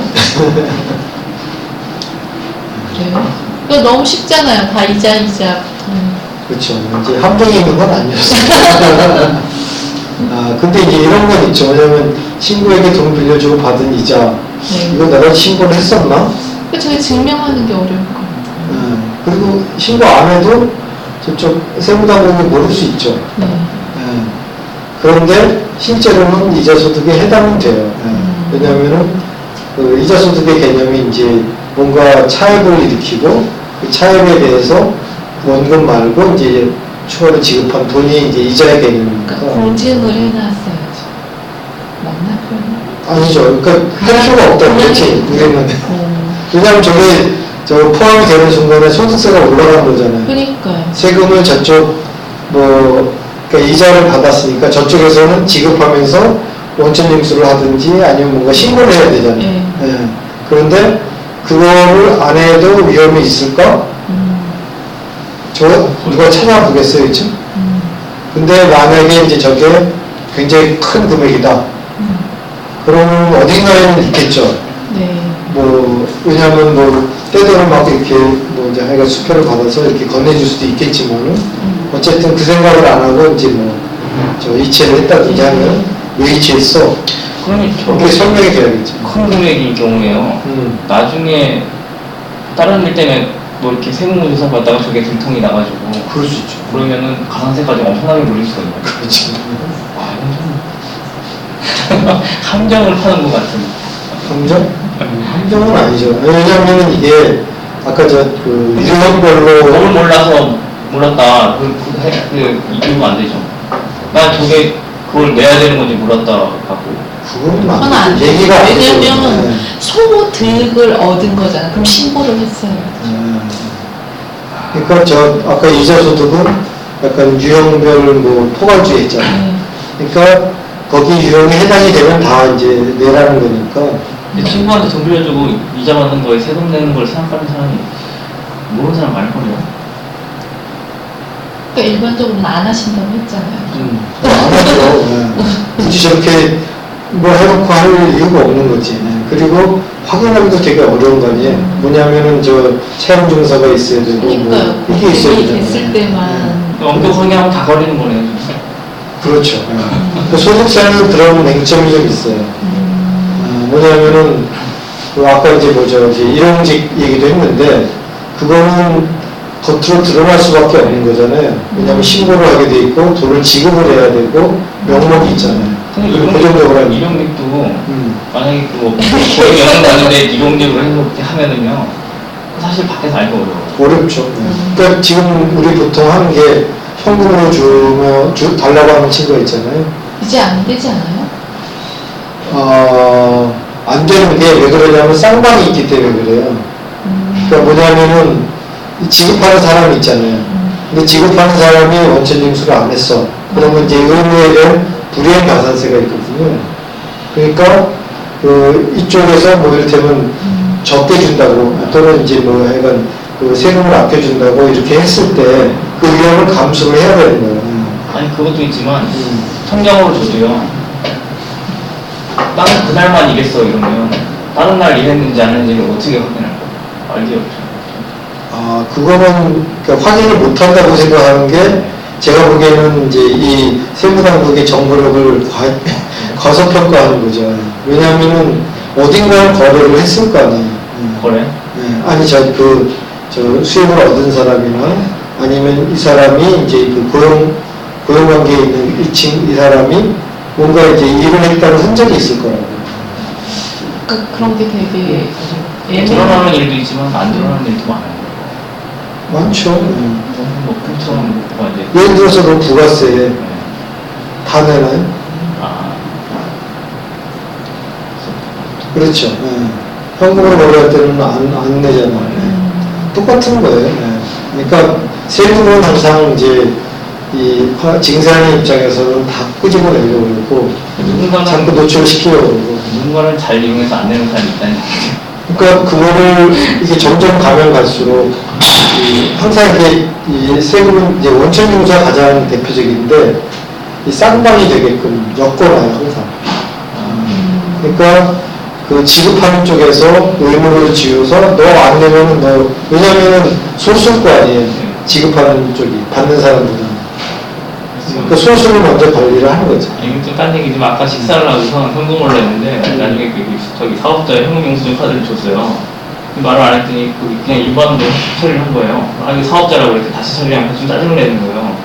그래요? 이거 너무 쉽잖아요. 다 이자. 그렇죠. 이제 함정이 있는 건 아니었어요. 근데 이제 이런 건 있죠. 왜냐면 친구에게 돈 빌려주고 받은 이자, 이거 내가 신고를 했었나? 저희 증명하는 게 어려울 것 같아요. 그리고 신고 안 해도 저쪽 세무당국이 모를 수 있죠. 네. 예. 그런데 실제로는 이자소득에 해당은 돼요. 예. 왜냐하면은 그 이자소득의 개념이 이제 뭔가 차액을 일으키고 그 차액에 대해서 원금 말고 이제 추가로 지급한 돈이 이제 이자의 개념이니까. 그러니까 공증을 해놨어야죠. 맞나 표현? 아니죠. 그러니까 할 필요가 없다. 그렇지. 우리는. 왜냐하면 저게 저 포함이 되는 순간에 소득세가 올라간 거잖아요. 그러니까요. 세금을 저쪽 뭐 그러니까 이자를 받았으니까 저쪽에서는 지급하면서 원천징수를 하든지 아니면 뭔가 신고를 해야 되잖아요. 네. 예. 그런데 그거를 안 해도 위험이 있을까? 저 누가 찾아보겠어요, 그죠? 근데 만약에 이제 저게 굉장히 큰 금액이다. 그러면 어딘가에는 있겠죠. 네. 뭐 왜냐하면 뭐 때도는 막 이렇게 뭐 이제 하여간 수표를 받아서 이렇게 건네줄 수도 있겠지만은 어쨌든 그 생각을 안 하고 이제 뭐 저 이체를 했다든지 하면 왜 이체했어? 그러면 그렇게 설명이 돼야겠죠. 큰 금액일 경우에요. 나중에 다른 일 때문에 뭐 이렇게 세금 조사 받다가 저게 들통이 나가지고 그럴 수 있죠. 그러면은 가산세까지 엄청나게 물릴 수가 있는 거예요. 그렇지. 함정을 파는 것 같은. 함정? 함정은 아니죠. 왜냐하면 이게 아까 저그 유형별로 법을 몰라서 몰랐다. 이기면 안 되죠. 난 저게 그걸 내야 되는 건지 몰랐다 갖고. 그건 그건 안 돼요. 얘기가 안 되죠. 왜냐면 네. 소득을 얻은 거잖아. 그럼 신고를 했어요. 그러니까 저 아까 이자소득은 약간 유형별 뭐 포괄주에 있잖아요. 그러니까 거기 유형에 해당이 되면 다 이제 내라는 거니까. 근데 친구한테 돈 빌려주고 이자 받는 거에 세금 내는 걸 생각하는 사람이 모르는 사람 많을 거예요. 그러니까 일반적으로는 안 하신다고 했잖아요. 안 하죠. 네. 굳이 저렇게 뭐 해놓고 할 이유가 없는 거지. 네. 그리고 확인하기도 되게 어려운 거 아니에요. 뭐냐면은 저 채용증서가 있어야 되고 그러니까요. 뭐 이게 있어야 공증이 되잖아요. 됐을 때만. 엄격하게 하면 다 걸리는 거네요. 진짜. 그렇죠. 그 소득세는 그런 맹점이 좀 있어요. 뭐냐면은 그 아까 이제 뭐죠 이제 일용직 얘기도 했는데 그거는 겉으로 드러날 수밖에 없는 거잖아요. 왜냐하면 신고를 하게 돼 있고 돈을 지급을 해야 되고 명목이 있잖아요. 근데 그 정도로 하면 일용직도 만약에 그 거의 여행 가는데 일용직으로 해서 그렇게 하면은요 사실 밖에서 알기 어려워요. 어렵죠. 그러니까 지금 우리 보통 하는 게 현금으로 달라고 하는 친구가 있잖아요. 이제 안 되지 않아요? 안 되는 게 왜 그러냐면 쌍방이 있기 때문에 그래요. 그러니까 뭐냐면은 지급하는 사람이 있잖아요. 근데 지급하는 사람이 원천징수를 안 했어. 그러면 이제 의무에 대한 불이행 가산세가 있거든요. 그러니까 그 이쪽에서 뭐 이를테면 적게 준다고 또는 이제 뭐 하여간 그 세금을 아껴준다고 이렇게 했을 때 그 위험을 감수를 해야 되는 거예요. 아니 그것도 있지만 통장으로 줘도요. 다른 그날만 일했어 이러면 다른 날 일했는지 안 했는지를 어떻게 확인할 거예요? 알기 어렵죠. 그거는 그러니까 확인을 못한다고 생각하는 게 제가 보기에는 이제 이 세무당국의 정보력을 과소평가하는 거죠. 왜냐하면은 어딘가에 거래를 했을 거 아니에요. 거래? 네. 아니 저 수입을 얻은 사람이나 아니면 이 사람이 이제 그 고용관계에 있는 이 사람이 뭔가 이제 일을 했다는 흔적이 있을 거라고. 그러니까 그런 게 되게 드러나는 일도 있지만 안 드러나는 일도 많아요. 많죠. 뭐 그처럼 뭐 이제 예를 들어서 너 부가세 다 내나요? 그렇죠. 현금으로 거래할 때는 안 내잖아요. 똑같은 거예요. 그러니까 세금은 항상 이제 이 징사하는 입장에서는 다 끄집어내려고 그러고 자꾸 노출시키려고 그러고 누군가를 잘 이용해서 안 내는 사람이 있다는 얘기죠. 그러니까 그거를 이게 점점 가면 갈수록 항상 이게 이 세금은 이제 원천징수가 가장 대표적인데 이 쌍방이 되게끔 엮어놔요 항상. 그러니까 그 지급하는 쪽에서 의무를 지어서 너 안 내면은 너 왜냐면은 소수일 거 아니에요. 지급하는 쪽이 받는 사람보다. 그 소수를 먼저 관리를 하는 거죠. 이건 좀 딴 얘기지만 아까 식사를 하고서 현금을 냈는데 나중에 저기 사업자에 현금 영수증 카드를 줬어요. 말을 안 했더니 그냥 일반으로 처리를 한 거예요. 아, 이거 사업자라고 이렇게 다시 처리하면 좀 짜증을 내는 거예요.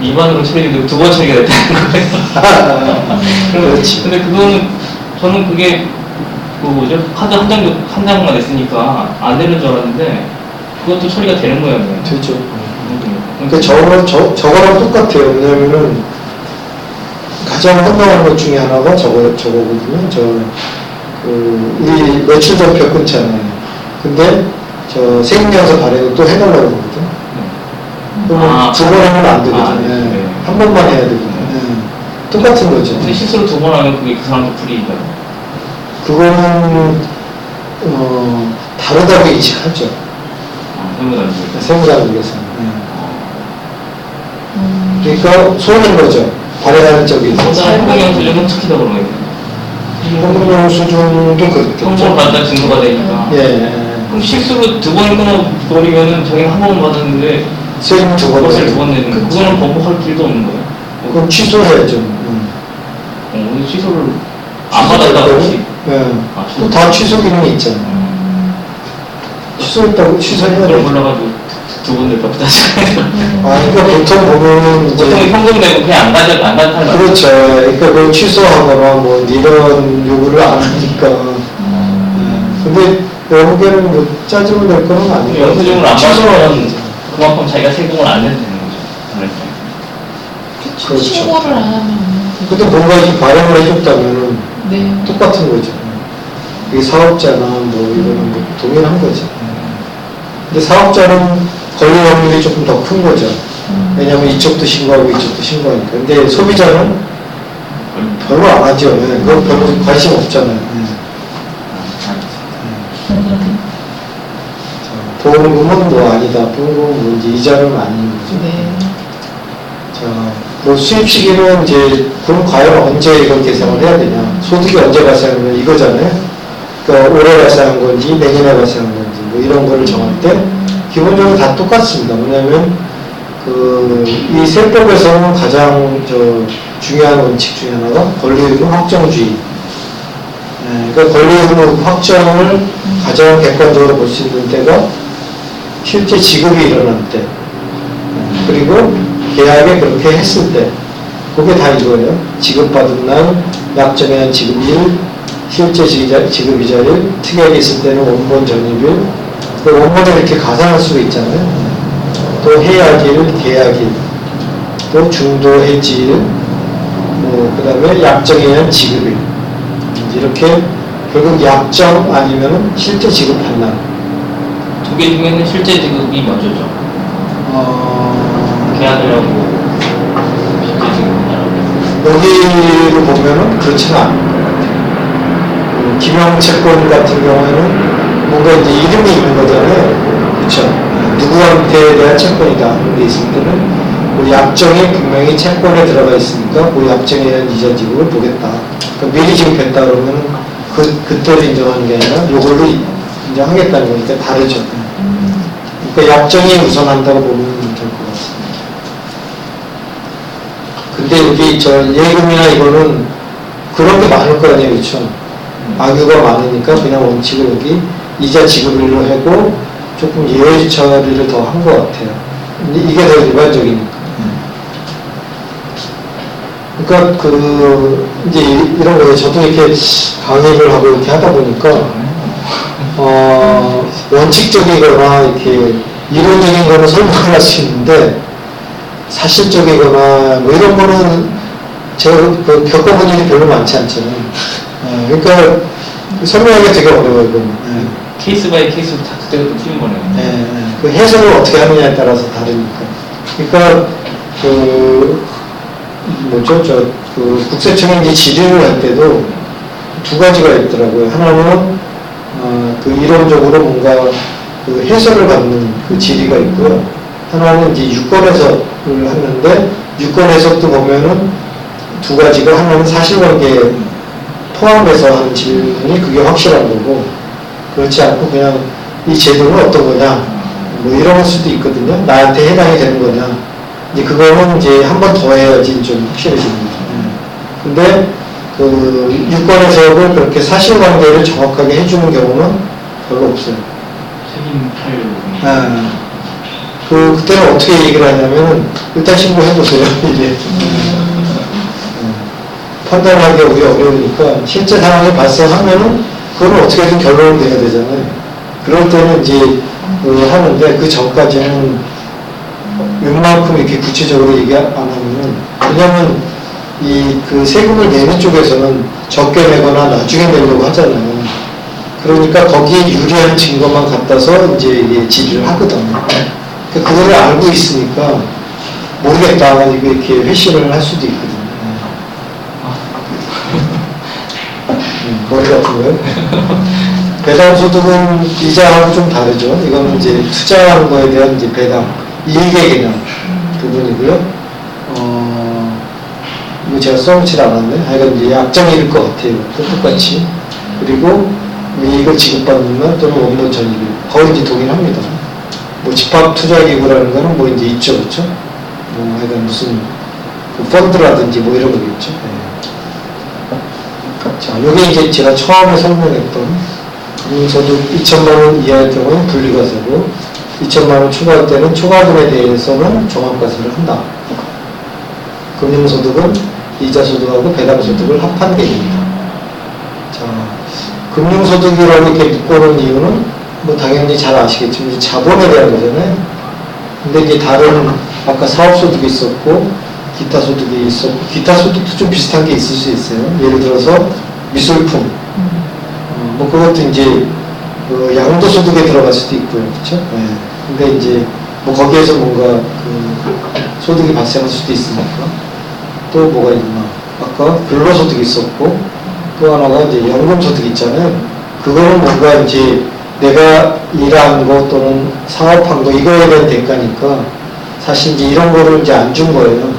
일반으로 처리해도 2번 처리가 됐다는 거예요. 그렇지. 근데 그거는, 저는 그게, 그 뭐죠? 카드 한 장만 냈으니까 안 되는 줄 알았는데, 그것도 처리가 되는 모양이에요. 되죠. 그러니까 저거랑 똑같아요. 왜냐면은, 가장 현명한 것 중에 하나가 저거거든요. 이 매출전표 끊잖아요. 근데, 세금명서 발행을 또 해달라고 그러거든. 그러면 2번 하면 안 되거든요. 네. 한 번만 해야 되거든요. 똑같은 거죠. 근데 실수로 2번 하면 그게 그 사람도 불이익인가요? 그거는, 다르다고 인식하죠. 세무당국에서. 세무당국에서. 그러니까 손해인 거죠. 발행하는 쪽이. 현금영수증은 특히 더 그런 거예요. 현금영수증도 그렇겠죠. 현금 받다 증거가 되니까. 예. 그럼 실수로 2번 끊어버리면은 자기가 한 번 받았는데 세금 2번 그것을 2번 내는 거. 그거는 번복할 필요도 없는 거예요. 그럼 취소해야죠. 근데 취소를 안 받았다고 혹시? 예. 아, 또 다 취소 기능이 있잖아요. 취소했다고 취소해야 그걸 돼. 몰라가지고 2번 낼 것보다 그러니까 보통 보면 이제. 보통 현금 내고 그냥 안 가져가는 거. 그렇죠. 그러니까 그걸 취소하거나 뭐 이런 요구를 안 하니까. 근데 결국에는 뭐 짜증을 낼 거는 아니고. 영수증을 안 취소하는 받으면 거죠. 그만큼 자기가 세금을 안 내도 되는 거죠. 그렇죠. 신고를 안 하면. 근데 뭔가 이렇게 발행을 해줬다면 네. 똑같은 거죠. 이게 사업자나 뭐 이거는 뭐 동일한 거죠. 근데 사업자는 권리 확률이 조금 더 큰 거죠. 왜냐면 이쪽도 신고하고 이쪽도 신고하니까. 근데 소비자는 별로 안 하죠. 그건 별로 관심 없잖아요. 보험금은 뭐 아니다. 보험금은 뭐 이제 이자는 아닌 거죠. 네. 자, 뭐 수입 시기는 이제 그럼 과연 언제 이걸 계산을 해야 되냐? 소득이 언제 발생하면 이거잖아요. 그러니까 올해 발생한 건지 내년에 발생한 건지 뭐 이런 거를 정할 때 기본적으로 다 똑같습니다. 뭐냐면 이 세법에서는 가장 중요한 원칙 중에 하나가 권리의무 확정주의. 그러니까 권리의무 확정을 가장 객관적으로 볼 수 있는 때가 실제 지급이 일어날 때, 그리고 계약에 그렇게 했을 때, 그게 다 이거예요. 지급받은 날, 약정한 지급일, 실제 지급이자일, 특약이 있을 때는 원본 전입일, 원본을 이렇게 가상할 수가 있잖아요. 또 해약일, 계약일, 또 중도 해지일, 그 다음에 약정에 의한 지급일. 이렇게 결국 약정 아니면 실제 지급한 날. 2개 중에는 실제 지급이 먼저죠. 계약이라고 실제 지급이라고. 여기를 보면은 그렇지는 않을 것 같아요. 기명채권 같은 경우에는 뭔가 이제 이름이 있는 거잖아요. 그렇죠? 누구한테 대한 채권이다. 그런 게 있을 때는 그 약정이 분명히 채권에 들어가 있으니까 그 약정에 대한 이자 지급을 보겠다. 그러니까 미리 지급했다 그러면 그때를 인정하는 게 아니라 이걸로 인정하겠다는 거니까 다르죠. 그러니까 약정이 우선한다고 보면 될 것 같습니다. 근데 여기 예금이나 이거는 그런 게 많을 거 아니에요, 그렇죠? 악유가 많으니까 그냥 원칙을 여기 이자 지급일로 하고 조금 예외 처리를 더 한 것 같아요. 이게 더 일반적이니까. 그러니까 이제 이런 거예요. 저도 이렇게 강의를 하고 이렇게 하다 보니까 원칙적이거나 이렇게 이론적인 거는 설명을 할 수 있는데 사실적이거나 뭐 이런 거는 제가 겪어본 일이 별로 많지 않잖아요. 그러니까 설명하기가 되게 어려워요. 케이스 바이 케이스로 다 그때그때 틀린 거네요. 그 해석을 어떻게 하느냐에 따라서 다르니까. 그러니까 국세청이 이제 질의를 할 때도 두 가지가 있더라고요. 하나는 이론적으로 뭔가 해설을 받는 그 질의가 있고요. 하나는 이제 유권 해석을 하는데 유권 해석도 보면은 두 가지가, 하나는 사실관계 포함해서 하는 질문이 그게 확실한 거고, 그렇지 않고 그냥 이 제도는 어떤 거냐 뭐 이런 수도 있거든요. 나한테 해당이 되는 거냐. 이제 그거는 이제 한 번 더 해야지 좀 확실해집니다. 근데 유권 해석을 그렇게 사실관계를 정확하게 해주는 경우는 별로 없어요. 책임팔 그때는 어떻게 얘기를 하냐면 일단 신고해보세요. 이게 판단하기 우리 어려우니까 실제 상황이 발생하면은 그걸 어떻게든 결론을 내야 되잖아요. 그럴 때는 이제 하는데 그 전까지는 웬만큼 이렇게 구체적으로 얘기 안 하면은 왜냐면 그 세금을 내는 쪽에서는 적게 내거나 나중에 내려고 하잖아요. 그러니까 거기에 유리한 증거만 갖다서 이제 이게 질의를 하거든요. 그거를 알고 있으니까 모르겠다 이렇게 회신을 할 수도 있거든요. 머리 같은 거요? 배당소득은 이자하고 좀 다르죠. 이거는 이제 투자하는 거에 대한 이제 배당, 이익의 개념 부분이고요. 이거 제가 써놓질 않았네. 하여간 이제 약정일 것 같아요. 똑같이. 그리고 이익을 지급받는 또는 원본 전입. 거의 이제 동일합니다. 뭐 집합투자기구라는 거는 뭐 이제 있죠. 그렇죠? 뭐 하여간 무슨 펀드라든지 뭐 이런 거겠죠. 네. 자, 요게 이제 제가 처음에 설명했던 금융소득 2천만원 이하의 경우는 분리과세고 2천만원 추가할 때는 초과금에 대해서는 종합과세를 한다. 금융소득은 이자소득하고 배당소득을 합한 개념이다. 자, 금융소득이라고 이렇게 묶어놓은 이유는 뭐 당연히 잘 아시겠지만 자본에 대한 거잖아요. 근데 이제 다른 아까 사업소득이 있었고 기타 소득이 있었고 기타 소득도 좀 비슷한 게 있을 수 있어요. 예를 들어서 미술품 뭐 그것도 이제 양도소득에 들어갈 수도 있고요. 그렇죠? 네. 근데 이제 뭐 거기에서 뭔가 소득이 발생할 수도 있으니까 또 뭐가 있나 아까 근로소득이 있었고 또 하나가 이제 연금소득 있잖아요. 그거는 뭔가 이제 내가 일한 거 또는 사업한 거 이거에 대한 대가니까 사실 이제 이런 거를 이제 안 준 거예요.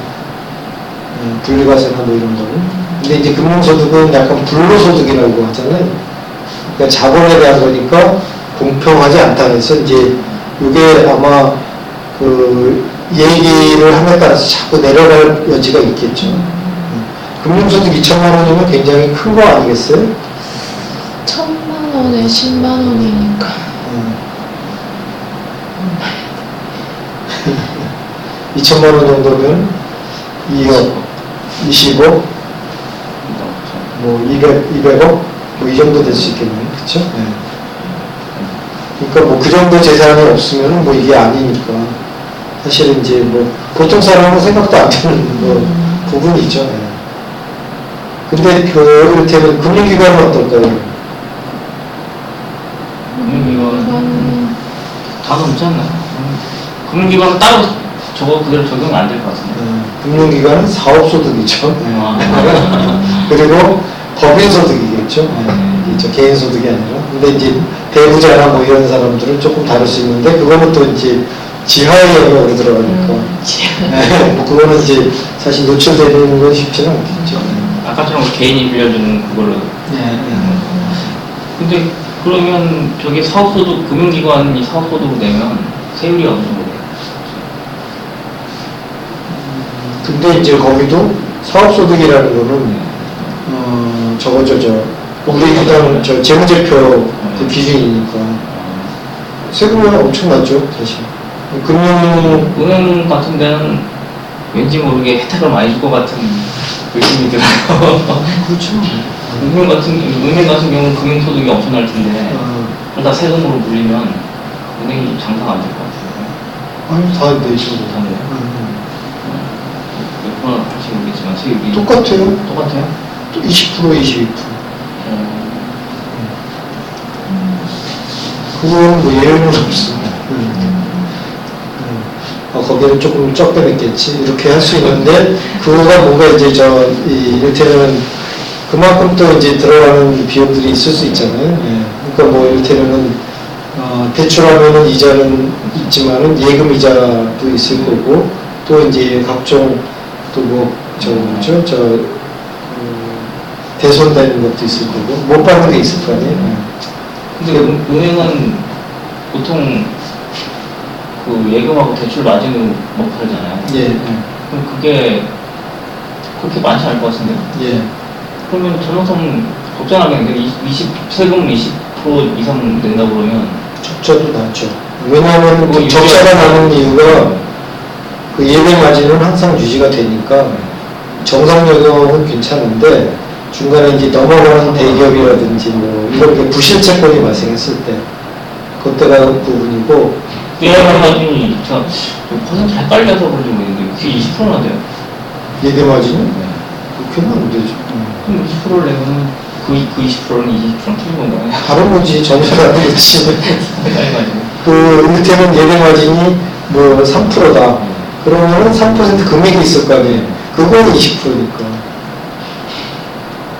분리과세나 뭐 이런 거는. 근데 이제 금융소득은 약간 불로소득이라고 하잖아요. 그러니까 자본에 대한 거니까 공평하지 않다 해서 이제 이게 아마 얘기를 함에 따라서 자꾸 내려갈 여지가 있겠죠. 금융소득 2천만 원이면 굉장히 큰 거 아니겠어요? 1,000만 원에 10만 원이니까. 2천만 원 정도면 2억, 20억, 뭐 200억, 뭐 이 정도 될 수 있겠네요. 그쵸? 네. 그러니까 뭐 그 정도 재산이 없으면 뭐 이게 아니니까. 사실은 이제 뭐 보통 사람은 생각도 안 되는 뭐 부분이죠. 네. 근데 이를테면 금융기관은 어떨까요? 금융기관은 다 넘지 않나요? 금융기관은 따로 저거 그대로 적용 안 될 것 같은데. 금융기관은 사업소득이죠. 그리고 법인소득이겠죠. 이죠 개인소득이 아니라. 근데 이제 대부자나 뭐 이런 사람들은 조금 다를 수 있는데 그거는 또 이제 지하의 영역으로 들어가니까. 뭐 그거는 이제 사실 노출되는 건 쉽지는 않겠죠. 아까처럼 개인이 빌려주는 그걸로. 근데 그러면 저게 사업소득, 금융기관이 사업소득을 내면 세율이 어느 정도 돼요? 근데 이제 거기도 사업소득이라는 거는 우리 그냥 재무제표 그 기준이니까 세금이 엄청나죠 사실. 은행 같은 데는 왠지 모르게 혜택을 많이 줄 것 같은 느낌이 들어요. 그렇죠. 은행 같은 경우는 금융소득이 엄청날 텐데 다 세금으로 물리면 은행이 장사가 안 될 것 같아요. 아니 다 내죠. 다 내요. 몇 프로나 할지 모르겠지만 세율이 똑같아요. 똑같아요? 20% 22%. 그거는 뭐 예외는 없어. 거기는 조금 적게 냈겠지. 이렇게 할 수 있는데, 그거가 뭔가 이제 이를테면 그만큼 또 이제 들어가는 비용들이 있을 수 있잖아요. 그러니까 뭐 이를테면은, 대출하면은 이자는 있지만은 예금 이자도 있을 거고, 또 이제 각종 또 뭐, 대손되는 것도 있을 거고, 못 받는 게 있을 거 아니에요. 근데 은행은 보통 그 예금하고 대출 마진으로 못 팔잖아요. 그럼 그게 그렇게 많지 않을 것 같은데요? 그러면 전형성 적잖아요. 세금 20% 20% 이상 낸다고 그러면 적자도 낮죠. 왜냐하면 뭐 적자가 나는 이유가 그 예배 마진은 항상 유지가 되니까 정상 영역은 괜찮은데 중간에 이제 넘어가는 대기업이라든지 뭐 이렇게 부실채권이 발생했을 때 그때가 부분이고 예배 마진이 참 퍼센트 헷갈려서 그런지 모르겠는데 그게 20%나 돼요. 예배 마진이 그렇게는 안 되죠. 그럼 20%를 내면 그 20%는 20% 틀린 건가요? 다른 거지 전혀 다른 거지. 헷갈려가지고. 그 이를테면 예배 마진이 뭐 3%다. 그러면은 3% 금액이 있을 거 아니에요. 그건 20%니까.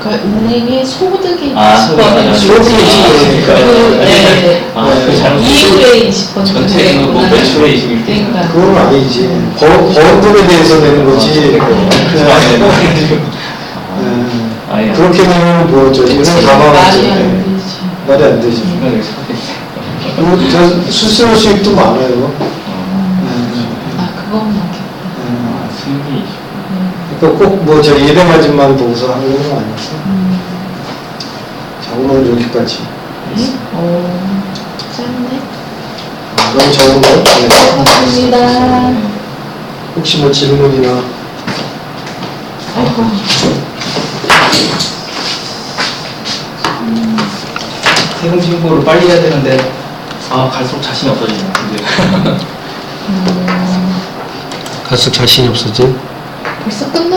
그러니까 은행의 소득이 소득이 20%. 소득이 20%니까. 네. 그 잘못 이익의 20%. 전체 뭐 매출의 21%. 그러니까. 그건 아니지. 번 돈에 대해서 내는 거지. 아예 그렇게 되면 뭐 저 은행 그치, 가방을 말이 안 되지. 말이 안 되지. 중간에 섞였어요. 그리고 저 수수료 수익도 많아요. 아, 그건 맞겠다. 수익이 그러니까 꼭 뭐 저 예배 마진만 보고서 하는 건 아니었어. 자, 오늘 여기까지. 짧네. 너무 적은 거? 네. 고맙습니다. 혹시 뭐 질문이나 아이고. 세금 신고를 빨리 해야 되는데 갈수록 자신이 없어지네요. 이제. 갈수록 자신이 없어지? 벌써 끝나?